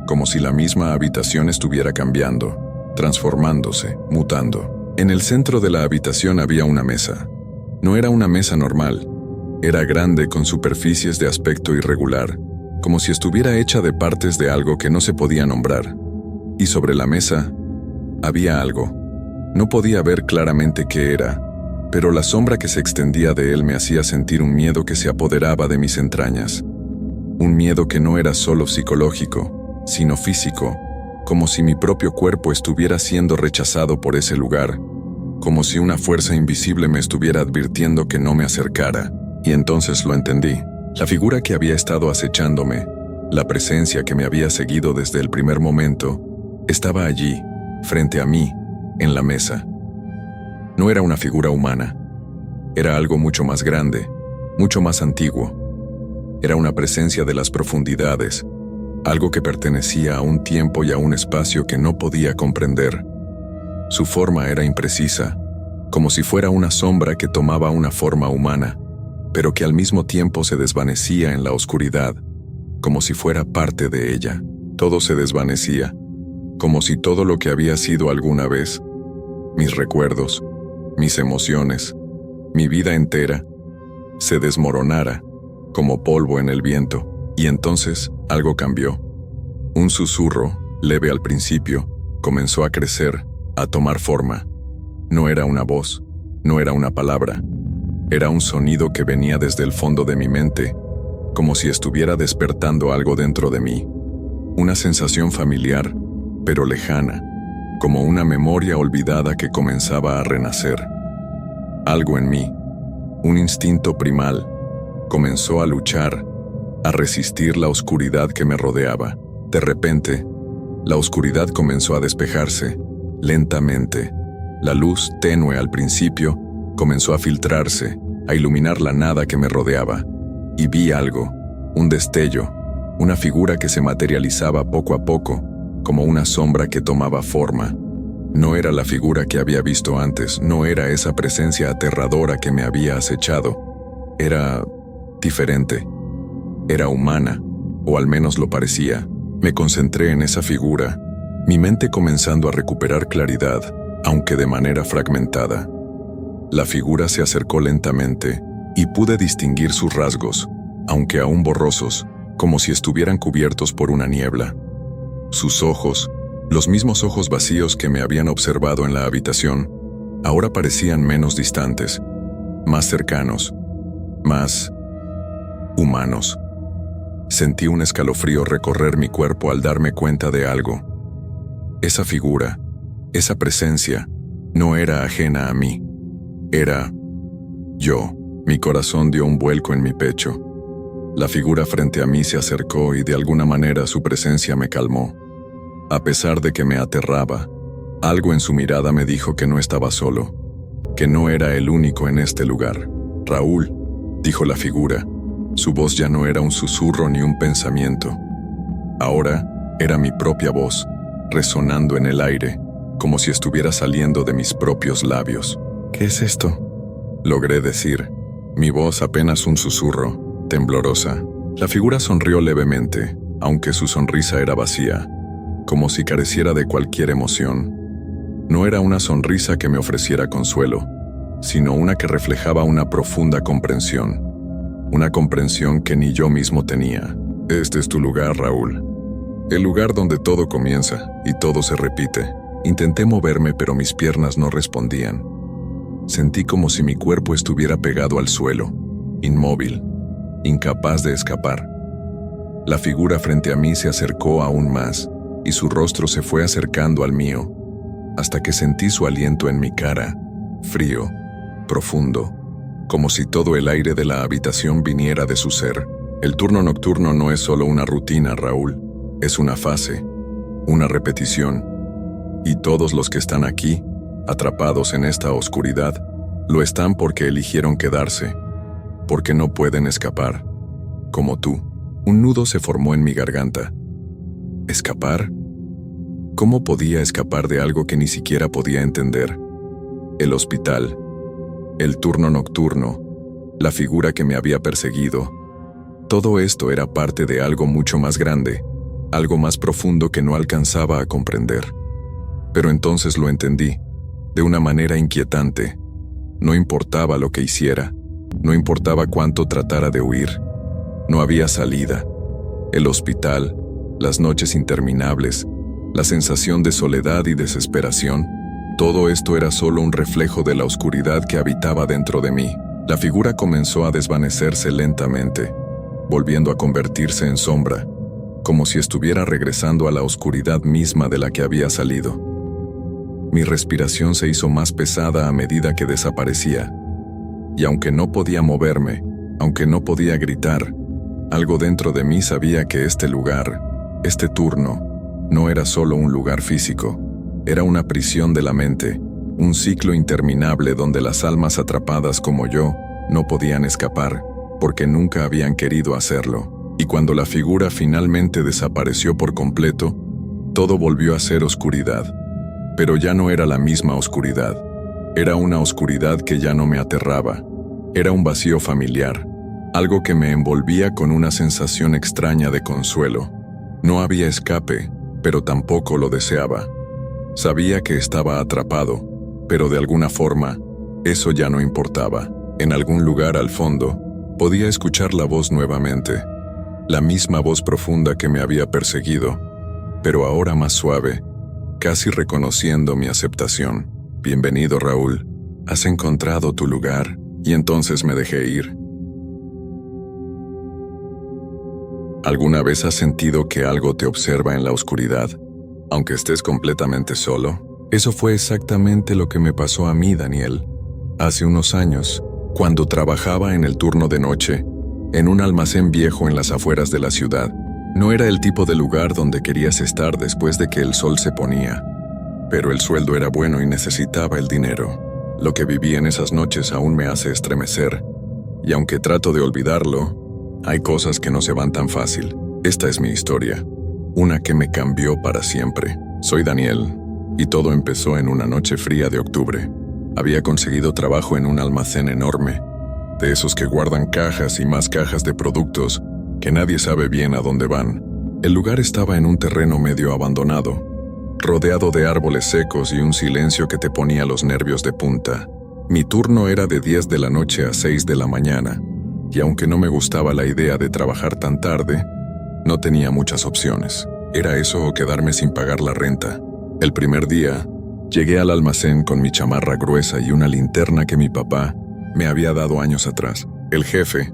como si la misma habitación estuviera cambiando, transformándose, mutando. En el centro de la habitación había una mesa. No era una mesa normal, era grande con superficies de aspecto irregular, como si estuviera hecha de partes de algo que no se podía nombrar. Y sobre la mesa había algo. No podía ver claramente qué era, pero la sombra que se extendía de él me hacía sentir un miedo que se apoderaba de mis entrañas. Un miedo que no era solo psicológico, sino físico, como si mi propio cuerpo estuviera siendo rechazado por ese lugar, como si una fuerza invisible me estuviera advirtiendo que no me acercara. Y entonces lo entendí. La figura que había estado acechándome, la presencia que me había seguido desde el primer momento, estaba allí, frente a mí, en la mesa. No era una figura humana. Era algo mucho más grande, mucho más antiguo. Era una presencia de las profundidades, algo que pertenecía a un tiempo y a un espacio que no podía comprender. Su forma era imprecisa, como si fuera una sombra que tomaba una forma humana, pero que al mismo tiempo se desvanecía en la oscuridad, como si fuera parte de ella. Todo se desvanecía, como si todo lo que había sido alguna vez, mis recuerdos, mis emociones, mi vida entera, se desmoronara como polvo en el viento. Y entonces algo cambió. Un susurro, leve al principio, comenzó a crecer, a tomar forma. No era una voz, no era una palabra. Era un sonido que venía desde el fondo de mi mente, como si estuviera despertando algo dentro de mí. Una sensación familiar, pero lejana, como una memoria olvidada que comenzaba a renacer. Algo en mí, un instinto primal, comenzó a luchar, a resistir la oscuridad que me rodeaba. De repente, la oscuridad comenzó a despejarse, lentamente. La luz, tenue al principio, comenzó a filtrarse, a iluminar la nada que me rodeaba. Y vi algo, un destello, una figura que se materializaba poco a poco, como una sombra que tomaba forma. No era la figura que había visto antes, no era esa presencia aterradora que me había acechado. Era diferente. Era humana, o al menos lo parecía. Me concentré en esa figura, mi mente comenzando a recuperar claridad, aunque de manera fragmentada. La figura se acercó lentamente, y pude distinguir sus rasgos, aunque aún borrosos, como si estuvieran cubiertos por una niebla. Sus ojos, los mismos ojos vacíos que me habían observado en la habitación, ahora parecían menos distantes, más cercanos, más humanos. Sentí un escalofrío recorrer mi cuerpo al darme cuenta de algo. Esa figura, esa presencia, no era ajena a mí. Era yo. Mi corazón dio un vuelco en mi pecho. La figura frente a mí se acercó y de alguna manera su presencia me calmó. A pesar de que me aterraba, algo en su mirada me dijo que no estaba solo, que no era el único en este lugar. Raúl, dijo la figura. Su voz ya no era un susurro ni un pensamiento. Ahora era mi propia voz, resonando en el aire, como si estuviera saliendo de mis propios labios. ¿Qué es esto?, logré decir, mi voz apenas un susurro, temblorosa. La figura sonrió levemente, aunque su sonrisa era vacía, como si careciera de cualquier emoción. No era una sonrisa que me ofreciera consuelo, sino una que reflejaba una profunda comprensión. Una comprensión que ni yo mismo tenía. Este es tu lugar, Raúl. El lugar donde todo comienza y todo se repite. Intenté moverme, pero mis piernas no respondían. Sentí como si mi cuerpo estuviera pegado al suelo, inmóvil, incapaz de escapar. La figura frente a mí se acercó aún más, y su rostro se fue acercando al mío, hasta que sentí su aliento en mi cara, frío, profundo, como si todo el aire de la habitación viniera de su ser. El turno nocturno no es solo una rutina, Raúl, es una fase, una repetición. Y todos los que están aquí, atrapados en esta oscuridad, lo están porque eligieron quedarse, porque no pueden escapar. Como tú, un nudo se formó en mi garganta. ¿Escapar? ¿Cómo podía escapar de algo que ni siquiera podía entender? El hospital, el turno nocturno, la figura que me había perseguido. Todo esto era parte de algo mucho más grande, algo más profundo que no alcanzaba a comprender. Pero entonces lo entendí, de una manera inquietante. No importaba lo que hiciera, no importaba cuánto tratara de huir. No había salida. El hospital, las noches interminables, la sensación de soledad y desesperación, todo esto era solo un reflejo de la oscuridad que habitaba dentro de mí. La figura comenzó a desvanecerse lentamente, volviendo a convertirse en sombra, como si estuviera regresando a la oscuridad misma de la que había salido. Mi respiración se hizo más pesada a medida que desaparecía, y aunque no podía moverme, aunque no podía gritar, algo dentro de mí sabía que este lugar, este turno, no era solo un lugar físico, era una prisión de la mente, un ciclo interminable donde las almas atrapadas como yo no podían escapar, porque nunca habían querido hacerlo. Y cuando la figura finalmente desapareció por completo, todo volvió a ser oscuridad. Pero ya no era la misma oscuridad. Era una oscuridad que ya no me aterraba. Era un vacío familiar, algo que me envolvía con una sensación extraña de consuelo. No había escape, pero tampoco lo deseaba. Sabía que estaba atrapado, pero de alguna forma, eso ya no importaba. En algún lugar al fondo, podía escuchar la voz nuevamente, la misma voz profunda que me había perseguido, pero ahora más suave, casi reconociendo mi aceptación. Bienvenido, Raúl. Has encontrado tu lugar, y entonces me dejé ir. ¿Alguna vez has sentido que algo te observa en la oscuridad, aunque estés completamente solo? Eso fue exactamente lo que me pasó a mí, Daniel. Hace unos años, cuando trabajaba en el turno de noche, en un almacén viejo en las afueras de la ciudad. No era el tipo de lugar donde querías estar después de que el sol se ponía, pero el sueldo era bueno y necesitaba el dinero. Lo que viví en esas noches aún me hace estremecer, y aunque trato de olvidarlo, hay cosas que no se van tan fácil. Esta es mi historia, una que me cambió para siempre. Soy Daniel, y todo empezó en una noche fría de octubre. Había conseguido trabajo en un almacén enorme, de esos que guardan cajas y más cajas de productos que nadie sabe bien a dónde van. El lugar estaba en un terreno medio abandonado, rodeado de árboles secos y un silencio que te ponía los nervios de punta. Mi turno era de 10 de la noche a 6 de la mañana, y aunque no me gustaba la idea de trabajar tan tarde, no tenía muchas opciones. Era eso o quedarme sin pagar la renta. El primer día, llegué al almacén con mi chamarra gruesa y una linterna que mi papá me había dado años atrás. El jefe,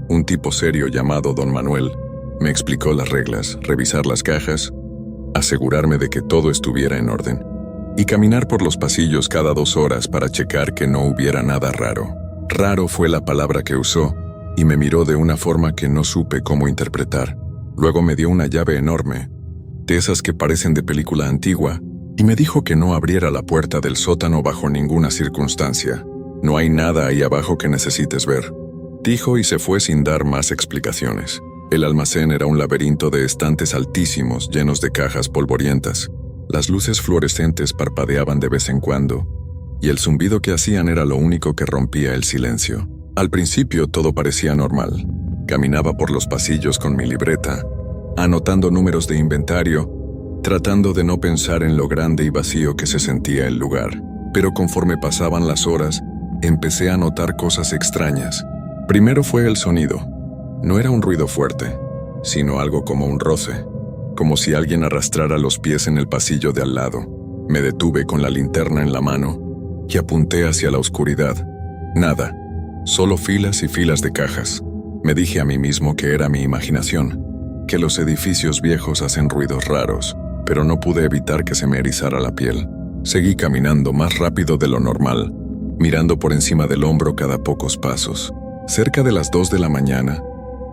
un tipo serio llamado Don Manuel, me explicó las reglas: revisar las cajas, asegurarme de que todo estuviera en orden, y caminar por los pasillos cada 2 horas para checar que no hubiera nada raro. Raro fue la palabra que usó, y me miró de una forma que no supe cómo interpretar. Luego me dio una llave enorme, de esas que parecen de película antigua, y me dijo que no abriera la puerta del sótano bajo ninguna circunstancia. No hay nada ahí abajo que necesites ver, dijo, y se fue sin dar más explicaciones. El almacén era un laberinto de estantes altísimos llenos de cajas polvorientas. Las luces fluorescentes parpadeaban de vez en cuando, y el zumbido que hacían era lo único que rompía el silencio. Al principio todo parecía normal. Caminaba por los pasillos con mi libreta, anotando números de inventario, tratando de no pensar en lo grande y vacío que se sentía el lugar. Pero conforme pasaban las horas, empecé a notar cosas extrañas. Primero fue el sonido. No era un ruido fuerte, sino algo como un roce, como si alguien arrastrara los pies en el pasillo de al lado. Me detuve con la linterna en la mano y apunté hacia la oscuridad. Nada, solo filas y filas de cajas. Me dije a mí mismo que era mi imaginación, que los edificios viejos hacen ruidos raros, pero no pude evitar que se me erizara la piel. Seguí caminando más rápido de lo normal, mirando por encima del hombro cada pocos pasos. Cerca de las 2 de la mañana,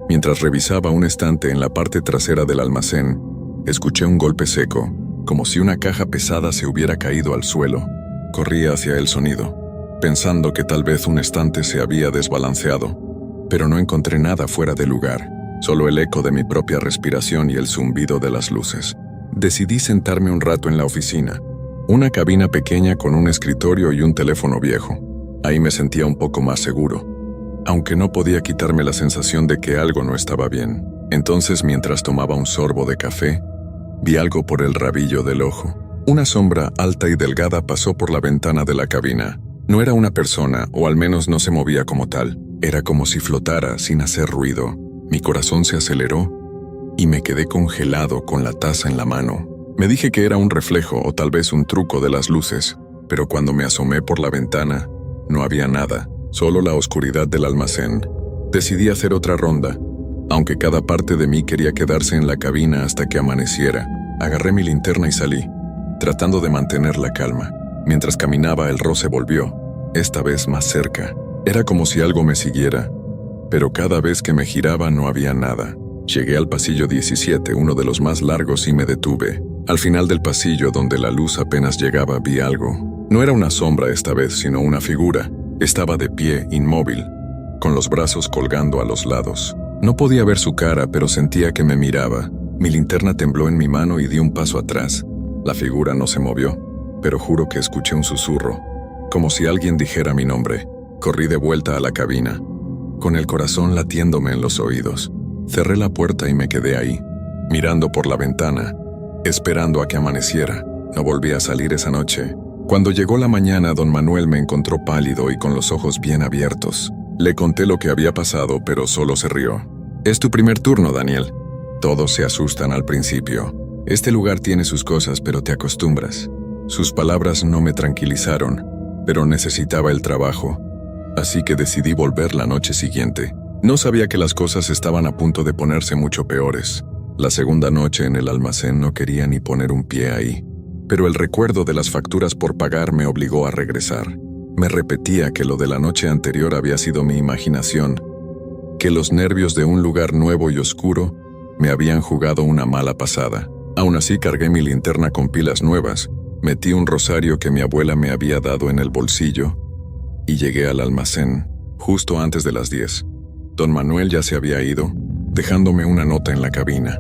mientras revisaba un estante en la parte trasera del almacén, escuché un golpe seco, como si una caja pesada se hubiera caído al suelo. Corrí hacia el sonido, pensando que tal vez un estante se había desbalanceado, pero no encontré nada fuera de lugar, solo el eco de mi propia respiración y el zumbido de las luces. Decidí sentarme un rato en la oficina, una cabina pequeña con un escritorio y un teléfono viejo. Ahí me sentía un poco más seguro, aunque no podía quitarme la sensación de que algo no estaba bien. Entonces, mientras tomaba un sorbo de café, vi algo por el rabillo del ojo. Una sombra alta y delgada pasó por la ventana de la cabina. No era una persona, o al menos no se movía como tal. Era como si flotara sin hacer ruido. Mi corazón se aceleró y me quedé congelado con la taza en la mano. Me dije que era un reflejo o tal vez un truco de las luces, pero cuando me asomé por la ventana, no había nada, solo la oscuridad del almacén. Decidí hacer otra ronda, aunque cada parte de mí quería quedarse en la cabina hasta que amaneciera. Agarré mi linterna y salí, tratando de mantener la calma. Mientras caminaba, el roce volvió, esta vez más cerca. Era como si algo me siguiera, pero cada vez que me giraba no había nada. Llegué al pasillo 17, uno de los más largos, y me detuve. Al final del pasillo, donde la luz apenas llegaba, vi algo. No era una sombra esta vez, sino una figura. Estaba de pie, inmóvil, con los brazos colgando a los lados. No podía ver su cara, pero sentía que me miraba. Mi linterna tembló en mi mano y di un paso atrás. La figura no se movió, pero juro que escuché un susurro, como si alguien dijera mi nombre. Corrí de vuelta a la cabina, con el corazón latiéndome en los oídos. Cerré la puerta y me quedé ahí, mirando por la ventana, esperando a que amaneciera. No volví a salir esa noche. Cuando llegó la mañana, don Manuel me encontró pálido y con los ojos bien abiertos. Le conté lo que había pasado, pero solo se rió. «Es tu primer turno, Daniel. Todos se asustan al principio. Este lugar tiene sus cosas, pero te acostumbras». Sus palabras no me tranquilizaron, pero necesitaba el trabajo, así que decidí volver la noche siguiente. No sabía que las cosas estaban a punto de ponerse mucho peores. La segunda noche en el almacén no quería ni poner un pie ahí, pero el recuerdo de las facturas por pagar me obligó a regresar. Me repetía que lo de la noche anterior había sido mi imaginación, que los nervios de un lugar nuevo y oscuro me habían jugado una mala pasada. Aún así, cargué mi linterna con pilas nuevas, metí un rosario que mi abuela me había dado en el bolsillo y llegué al almacén justo antes de las 10. Don Manuel ya se había ido, dejándome una nota en la cabina.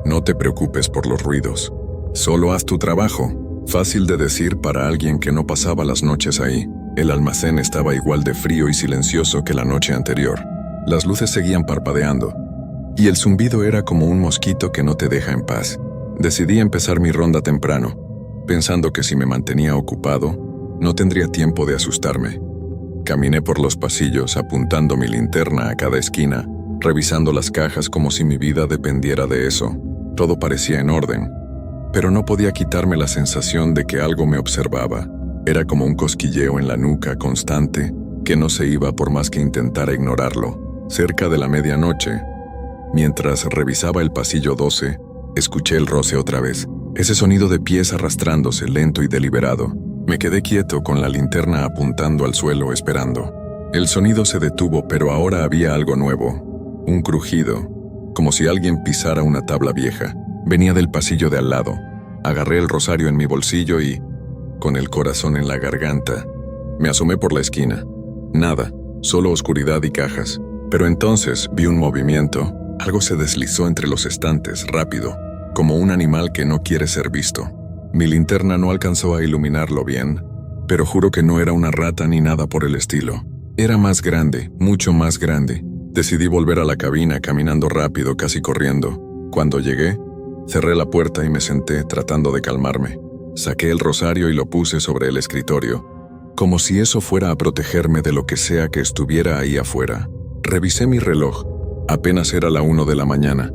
«No te preocupes por los ruidos. Solo haz tu trabajo». Fácil de decir para alguien que no pasaba las noches ahí. El almacén estaba igual de frío y silencioso que la noche anterior. Las luces seguían parpadeando, y el zumbido era como un mosquito que no te deja en paz. Decidí empezar mi ronda temprano, pensando que si me mantenía ocupado, no tendría tiempo de asustarme. Caminé por los pasillos apuntando mi linterna a cada esquina, revisando las cajas como si mi vida dependiera de eso. Todo parecía en orden, pero no podía quitarme la sensación de que algo me observaba. Era como un cosquilleo en la nuca constante que no se iba por más que intentara ignorarlo. Cerca de la medianoche, mientras revisaba el pasillo 12, escuché el roce otra vez. Ese sonido de pies arrastrándose, lento y deliberado. Me quedé quieto con la linterna apuntando al suelo, esperando. El sonido se detuvo, pero ahora había algo nuevo. Un crujido, como si alguien pisara una tabla vieja. Venía del pasillo de al lado. Agarré el rosario en mi bolsillo y, con el corazón en la garganta, me asomé por la esquina. Nada, solo oscuridad y cajas. Pero entonces vi un movimiento. Algo se deslizó entre los estantes, rápido, como un animal que no quiere ser visto. Mi linterna no alcanzó a iluminarlo bien, pero juro que no era una rata ni nada por el estilo. Era más grande, mucho más grande. Decidí volver a la cabina caminando rápido, casi corriendo. Cuando llegué, cerré la puerta y me senté tratando de calmarme. Saqué el rosario y lo puse sobre el escritorio, como si eso fuera a protegerme de lo que sea que estuviera ahí afuera. Revisé mi reloj. Apenas era la 1 de la mañana.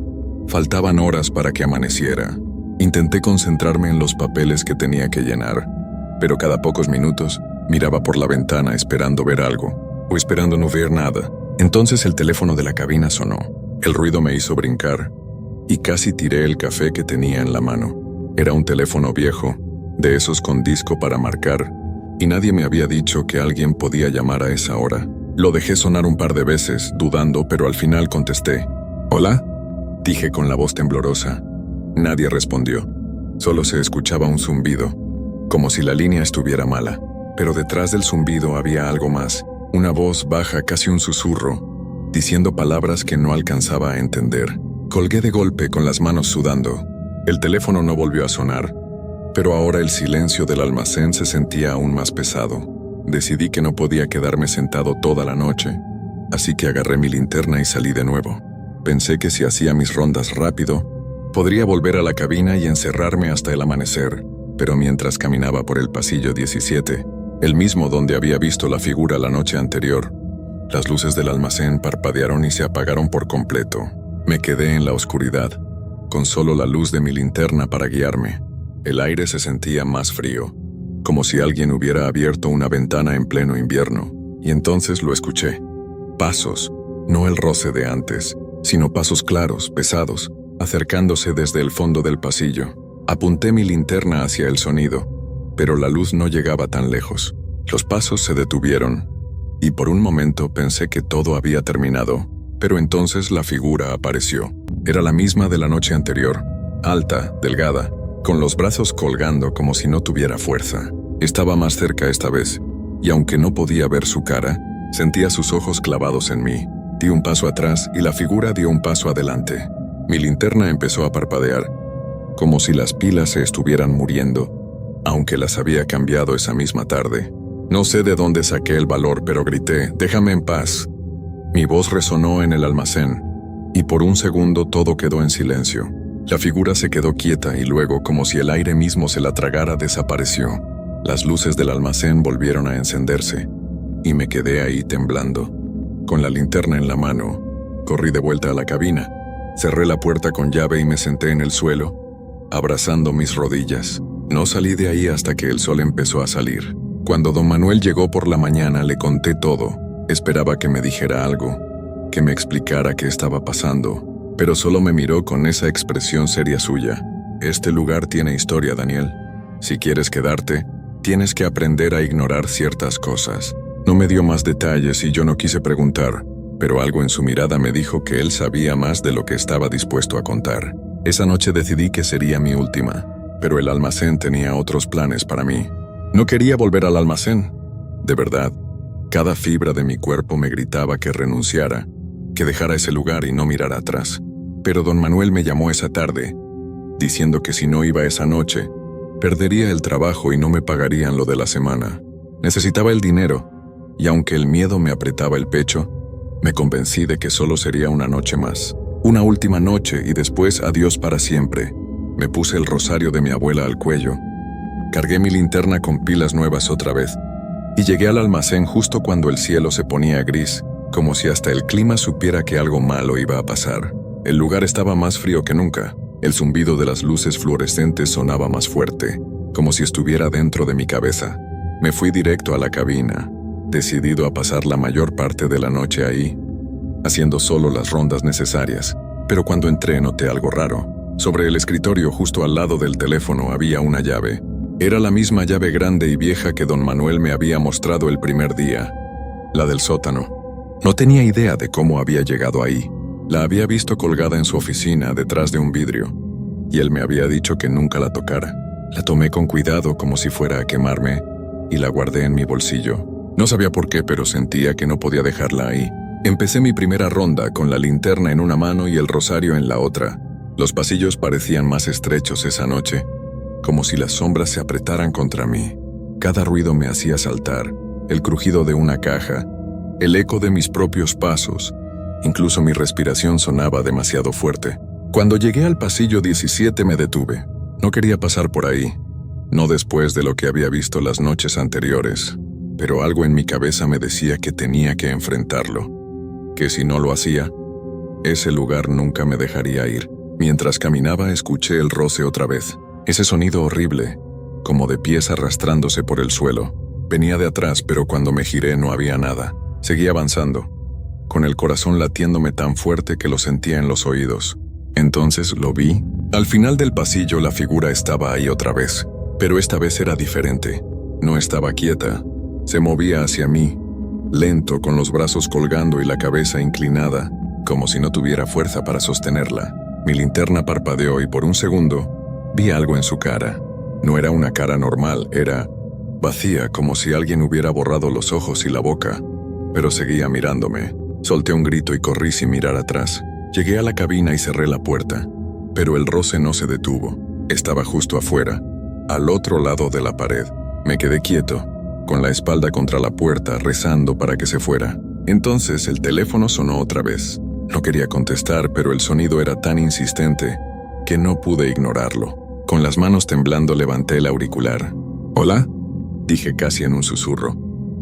Faltaban horas para que amaneciera. Intenté concentrarme en los papeles que tenía que llenar, pero cada pocos minutos miraba por la ventana esperando ver algo, o esperando no ver nada. Entonces el teléfono de la cabina sonó. El ruido me hizo brincar, y casi tiré el café que tenía en la mano. Era un teléfono viejo, de esos con disco para marcar, y nadie me había dicho que alguien podía llamar a esa hora. Lo dejé sonar un par de veces, dudando, pero al final contesté. ¿Hola?, dije con la voz temblorosa. Nadie respondió. Solo se escuchaba un zumbido, como si la línea estuviera mala. Pero detrás del zumbido había algo más, una voz baja, casi un susurro, diciendo palabras que no alcanzaba a entender. Colgué de golpe con las manos sudando. El teléfono no volvió a sonar, pero ahora el silencio del almacén se sentía aún más pesado. Decidí que no podía quedarme sentado toda la noche, así que agarré mi linterna y salí de nuevo. Pensé que si hacía mis rondas rápido, podría volver a la cabina y encerrarme hasta el amanecer, pero mientras caminaba por el pasillo 17, el mismo donde había visto la figura la noche anterior, las luces del almacén parpadearon y se apagaron por completo. Me quedé en la oscuridad, con solo la luz de mi linterna para guiarme. El aire se sentía más frío, como si alguien hubiera abierto una ventana en pleno invierno, y entonces lo escuché. Pasos, no el roce de antes, sino pasos claros, pesados, acercándose desde el fondo del pasillo. Apunté mi linterna hacia el sonido, pero la luz no llegaba tan lejos. Los pasos se detuvieron, y por un momento pensé que todo había terminado, pero entonces la figura apareció. Era la misma de la noche anterior, alta, delgada, con los brazos colgando como si no tuviera fuerza. Estaba más cerca esta vez, y aunque no podía ver su cara, sentía sus ojos clavados en mí. Di un paso atrás y la figura dio un paso adelante. Mi linterna empezó a parpadear, como si las pilas se estuvieran muriendo, aunque las había cambiado esa misma tarde. No sé de dónde saqué el valor, pero grité, «¡Déjame en paz!». Mi voz resonó en el almacén, y por un segundo todo quedó en silencio. La figura se quedó quieta y luego, como si el aire mismo se la tragara, desapareció. Las luces del almacén volvieron a encenderse, y me quedé ahí temblando. Con la linterna en la mano, corrí de vuelta a la cabina, cerré la puerta con llave y me senté en el suelo, abrazando mis rodillas. No salí de ahí hasta que el sol empezó a salir. Cuando don Manuel llegó por la mañana, le conté todo. Esperaba que me dijera algo, que me explicara qué estaba pasando, pero solo me miró con esa expresión seria suya. «Este lugar tiene historia, Daniel. Si quieres quedarte, tienes que aprender a ignorar ciertas cosas». No me dio más detalles y yo no quise preguntar, pero algo en su mirada me dijo que él sabía más de lo que estaba dispuesto a contar. Esa noche decidí que sería mi última, pero el almacén tenía otros planes para mí. No quería volver al almacén. De verdad, cada fibra de mi cuerpo me gritaba que renunciara, que dejara ese lugar y no mirara atrás. Pero don Manuel me llamó esa tarde, diciendo que si no iba esa noche, perdería el trabajo y no me pagarían lo de la semana. Necesitaba el dinero, y aunque el miedo me apretaba el pecho, me convencí de que solo sería una noche más. Una última noche y después adiós para siempre. Me puse el rosario de mi abuela al cuello. Cargué mi linterna con pilas nuevas otra vez, y llegué al almacén justo cuando el cielo se ponía gris, como si hasta el clima supiera que algo malo iba a pasar. El lugar estaba más frío que nunca. El zumbido de las luces fluorescentes sonaba más fuerte, como si estuviera dentro de mi cabeza. Me fui directo a la cabina, decidido a pasar la mayor parte de la noche ahí, haciendo solo las rondas necesarias. Pero cuando entré noté algo raro. Sobre el escritorio justo al lado del teléfono había una llave. Era la misma llave grande y vieja que don Manuel me había mostrado el primer día, la del sótano. No tenía idea de cómo había llegado ahí. La había visto colgada en su oficina detrás de un vidrio, y él me había dicho que nunca la tocara. La tomé con cuidado como si fuera a quemarme, y la guardé en mi bolsillo. No sabía por qué, pero sentía que no podía dejarla ahí. Empecé mi primera ronda con la linterna en una mano y el rosario en la otra. Los pasillos parecían más estrechos esa noche, como si las sombras se apretaran contra mí. Cada ruido me hacía saltar, el crujido de una caja, el eco de mis propios pasos. Incluso mi respiración sonaba demasiado fuerte. Cuando llegué al pasillo 17 me detuve. No quería pasar por ahí, no después de lo que había visto las noches anteriores, pero algo en mi cabeza me decía que tenía que enfrentarlo, que si no lo hacía, ese lugar nunca me dejaría ir. Mientras caminaba escuché el roce otra vez, ese sonido horrible, como de pies arrastrándose por el suelo. Venía de atrás, pero cuando me giré no había nada. Seguí avanzando, con el corazón latiéndome tan fuerte que lo sentía en los oídos. Entonces lo vi. Al final del pasillo la figura estaba ahí otra vez, pero esta vez era diferente. No estaba quieta. Se movía hacia mí, lento, con los brazos colgando y la cabeza inclinada, como si no tuviera fuerza para sostenerla. Mi linterna parpadeó y por un segundo vi algo en su cara. No era una cara normal, era vacía, como si alguien hubiera borrado los ojos y la boca, pero seguía mirándome. Solté un grito y corrí sin mirar atrás. Llegué a la cabina y cerré la puerta, pero el roce no se detuvo. Estaba justo afuera, al otro lado de la pared. Me quedé quieto, con la espalda contra la puerta, rezando para que se fuera. Entonces el teléfono sonó otra vez. No quería contestar, pero el sonido era tan insistente que no pude ignorarlo. Con las manos temblando levanté el auricular. «¿Hola?», dije casi en un susurro.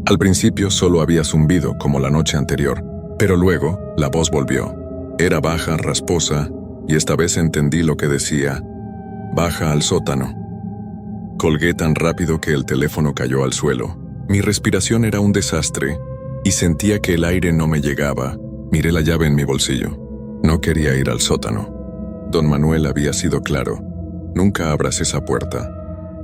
Al principio solo había zumbido, como la noche anterior, pero luego la voz volvió. Era baja, rasposa, y esta vez entendí lo que decía: «Baja al sótano». Colgué tan rápido que el teléfono cayó al suelo. Mi respiración era un desastre, y sentía que el aire no me llegaba. Miré la llave en mi bolsillo. No quería ir al sótano. Don Manuel había sido claro: «Nunca abras esa puerta».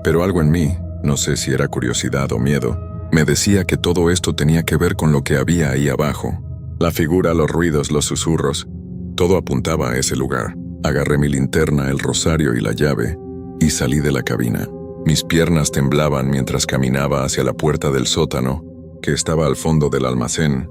Pero algo en mí, no sé si era curiosidad o miedo, me decía que todo esto tenía que ver con lo que había ahí abajo. La figura, los ruidos, los susurros, todo apuntaba a ese lugar. Agarré mi linterna, el rosario y la llave, y salí de la cabina. Mis piernas temblaban mientras caminaba hacia la puerta del sótano, que estaba al fondo del almacén,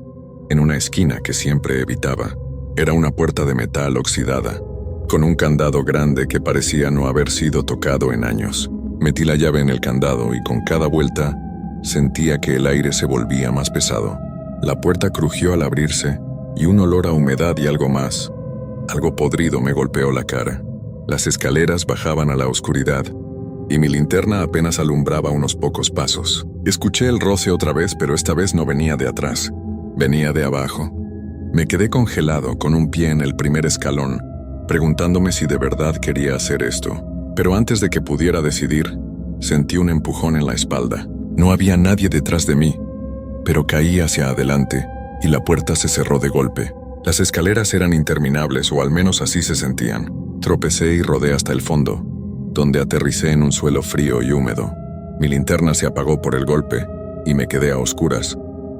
en una esquina que siempre evitaba. Era una puerta de metal oxidada, con un candado grande que parecía no haber sido tocado en años. Metí la llave en el candado y con cada vuelta sentía que el aire se volvía más pesado. La puerta crujió al abrirse y un olor a humedad y algo más, algo podrido, me golpeó la cara. Las escaleras bajaban a la oscuridad y mi linterna apenas alumbraba unos pocos pasos. Escuché el roce otra vez, pero esta vez no venía de atrás, venía de abajo. Me quedé congelado con un pie en el primer escalón, preguntándome si de verdad quería hacer esto. Pero antes de que pudiera decidir, sentí un empujón en la espalda. No había nadie detrás de mí, pero caí hacia adelante y la puerta se cerró de golpe. Las escaleras eran interminables, o al menos así se sentían. Tropecé y rodé hasta el fondo, donde aterricé en un suelo frío y húmedo. Mi linterna se apagó por el golpe y me quedé a oscuras,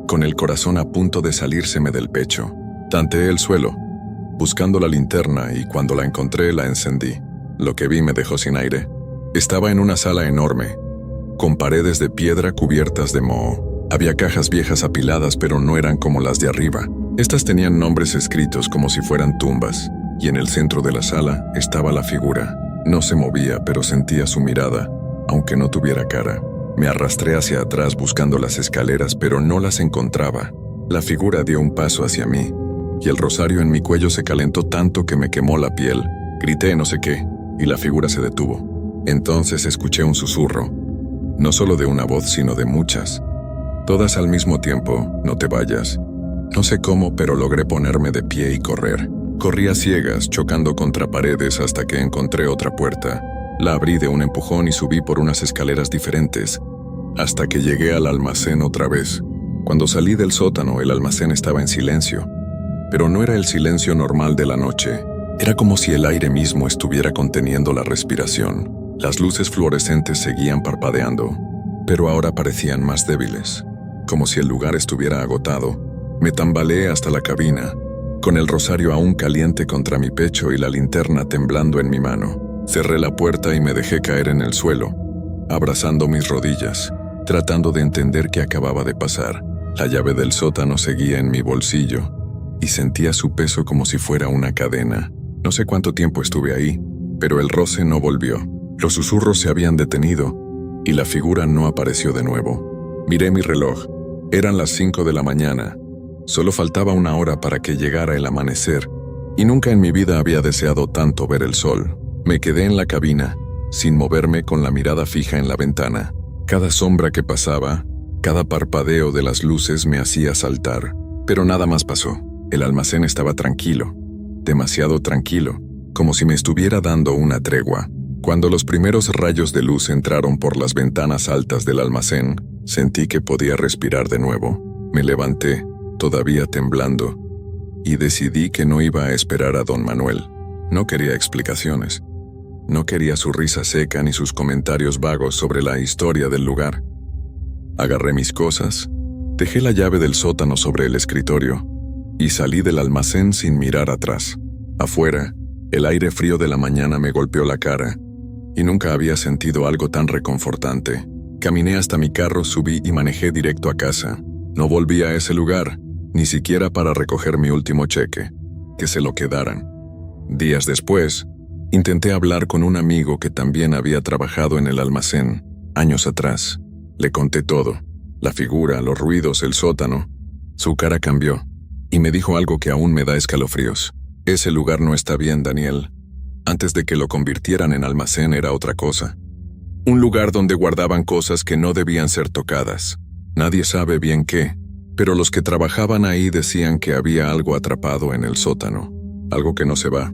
con el corazón a punto de salírseme del pecho. Tanteé el suelo, buscando la linterna, y cuando la encontré la encendí. Lo que vi me dejó sin aire. Estaba en una sala enorme, con paredes de piedra cubiertas de moho. Había cajas viejas apiladas, pero no eran como las de arriba. Estas tenían nombres escritos como si fueran tumbas, y en el centro de la sala estaba la figura. No se movía, pero sentía su mirada, aunque no tuviera cara. Me arrastré hacia atrás buscando las escaleras, pero no las encontraba. La figura dio un paso hacia mí, y el rosario en mi cuello se calentó tanto que me quemó la piel. Grité no sé qué, y la figura se detuvo. Entonces escuché un susurro, no solo de una voz, sino de muchas, todas al mismo tiempo: «No te vayas». No sé cómo, pero logré ponerme de pie y correr. Corrí a ciegas, chocando contra paredes hasta que encontré otra puerta. La abrí de un empujón y subí por unas escaleras diferentes, hasta que llegué al almacén otra vez. Cuando salí del sótano, el almacén estaba en silencio, pero no era el silencio normal de la noche. Era como si el aire mismo estuviera conteniendo la respiración. Las luces fluorescentes seguían parpadeando, pero ahora parecían más débiles, como si el lugar estuviera agotado. Me tambaleé hasta la cabina, con el rosario aún caliente contra mi pecho y la linterna temblando en mi mano. Cerré la puerta y me dejé caer en el suelo, abrazando mis rodillas, tratando de entender qué acababa de pasar. La llave del sótano seguía en mi bolsillo, y sentía su peso como si fuera una cadena. No sé cuánto tiempo estuve ahí, pero el roce no volvió. Los susurros se habían detenido, y la figura no apareció de nuevo. Miré mi reloj. Eran las 5 de la mañana. Solo faltaba una hora para que llegara el amanecer, y nunca en mi vida había deseado tanto ver el sol. Me quedé en la cabina, sin moverme, con la mirada fija en la ventana. Cada sombra que pasaba, cada parpadeo de las luces me hacía saltar, pero nada más pasó. El almacén estaba tranquilo, demasiado tranquilo, como si me estuviera dando una tregua. Cuando los primeros rayos de luz entraron por las ventanas altas del almacén, sentí que podía respirar de nuevo. Me levanté, todavía temblando, y decidí que no iba a esperar a don Manuel. No quería explicaciones. No quería su risa seca ni sus comentarios vagos sobre la historia del lugar. Agarré mis cosas, dejé la llave del sótano sobre el escritorio y salí del almacén sin mirar atrás. Afuera, el aire frío de la mañana me golpeó la cara y nunca había sentido algo tan reconfortante. Caminé hasta mi carro, subí y manejé directo a casa. No volví a ese lugar, ni siquiera para recoger mi último cheque. Que se lo quedaran. Días después, intenté hablar con un amigo que también había trabajado en el almacén, años atrás. Le conté todo, la figura, los ruidos, el sótano. Su cara cambió, y me dijo algo que aún me da escalofríos. Ese lugar no está bien, Daniel. Antes de que lo convirtieran en almacén era otra cosa. Un lugar donde guardaban cosas que no debían ser tocadas. Nadie sabe bien qué, pero los que trabajaban ahí decían que había algo atrapado en el sótano, algo que no se va.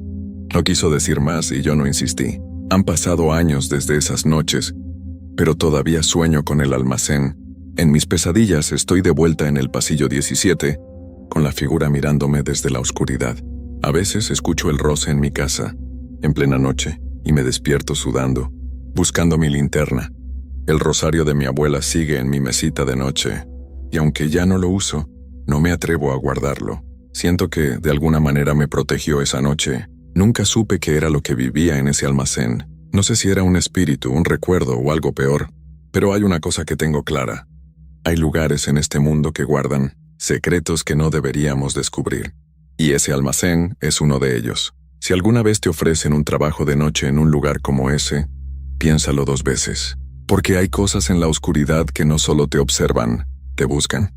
No quiso decir más y yo no insistí. Han pasado años desde esas noches, pero todavía sueño con el almacén. En mis pesadillas estoy de vuelta en el pasillo 17, con la figura mirándome desde la oscuridad. A veces escucho el roce en mi casa, en plena noche, y me despierto sudando, buscando mi linterna. El rosario de mi abuela sigue en mi mesita de noche, y aunque ya no lo uso, no me atrevo a guardarlo. Siento que de alguna manera me protegió esa noche. Nunca supe qué era lo que vivía en ese almacén. No sé si era un espíritu, un recuerdo o algo peor, pero hay una cosa que tengo clara. Hay lugares en este mundo que guardan secretos que no deberíamos descubrir. Y ese almacén es uno de ellos. Si alguna vez te ofrecen un trabajo de noche en un lugar como ese, piénsalo 2 veces. Porque hay cosas en la oscuridad que no solo te observan, te buscan.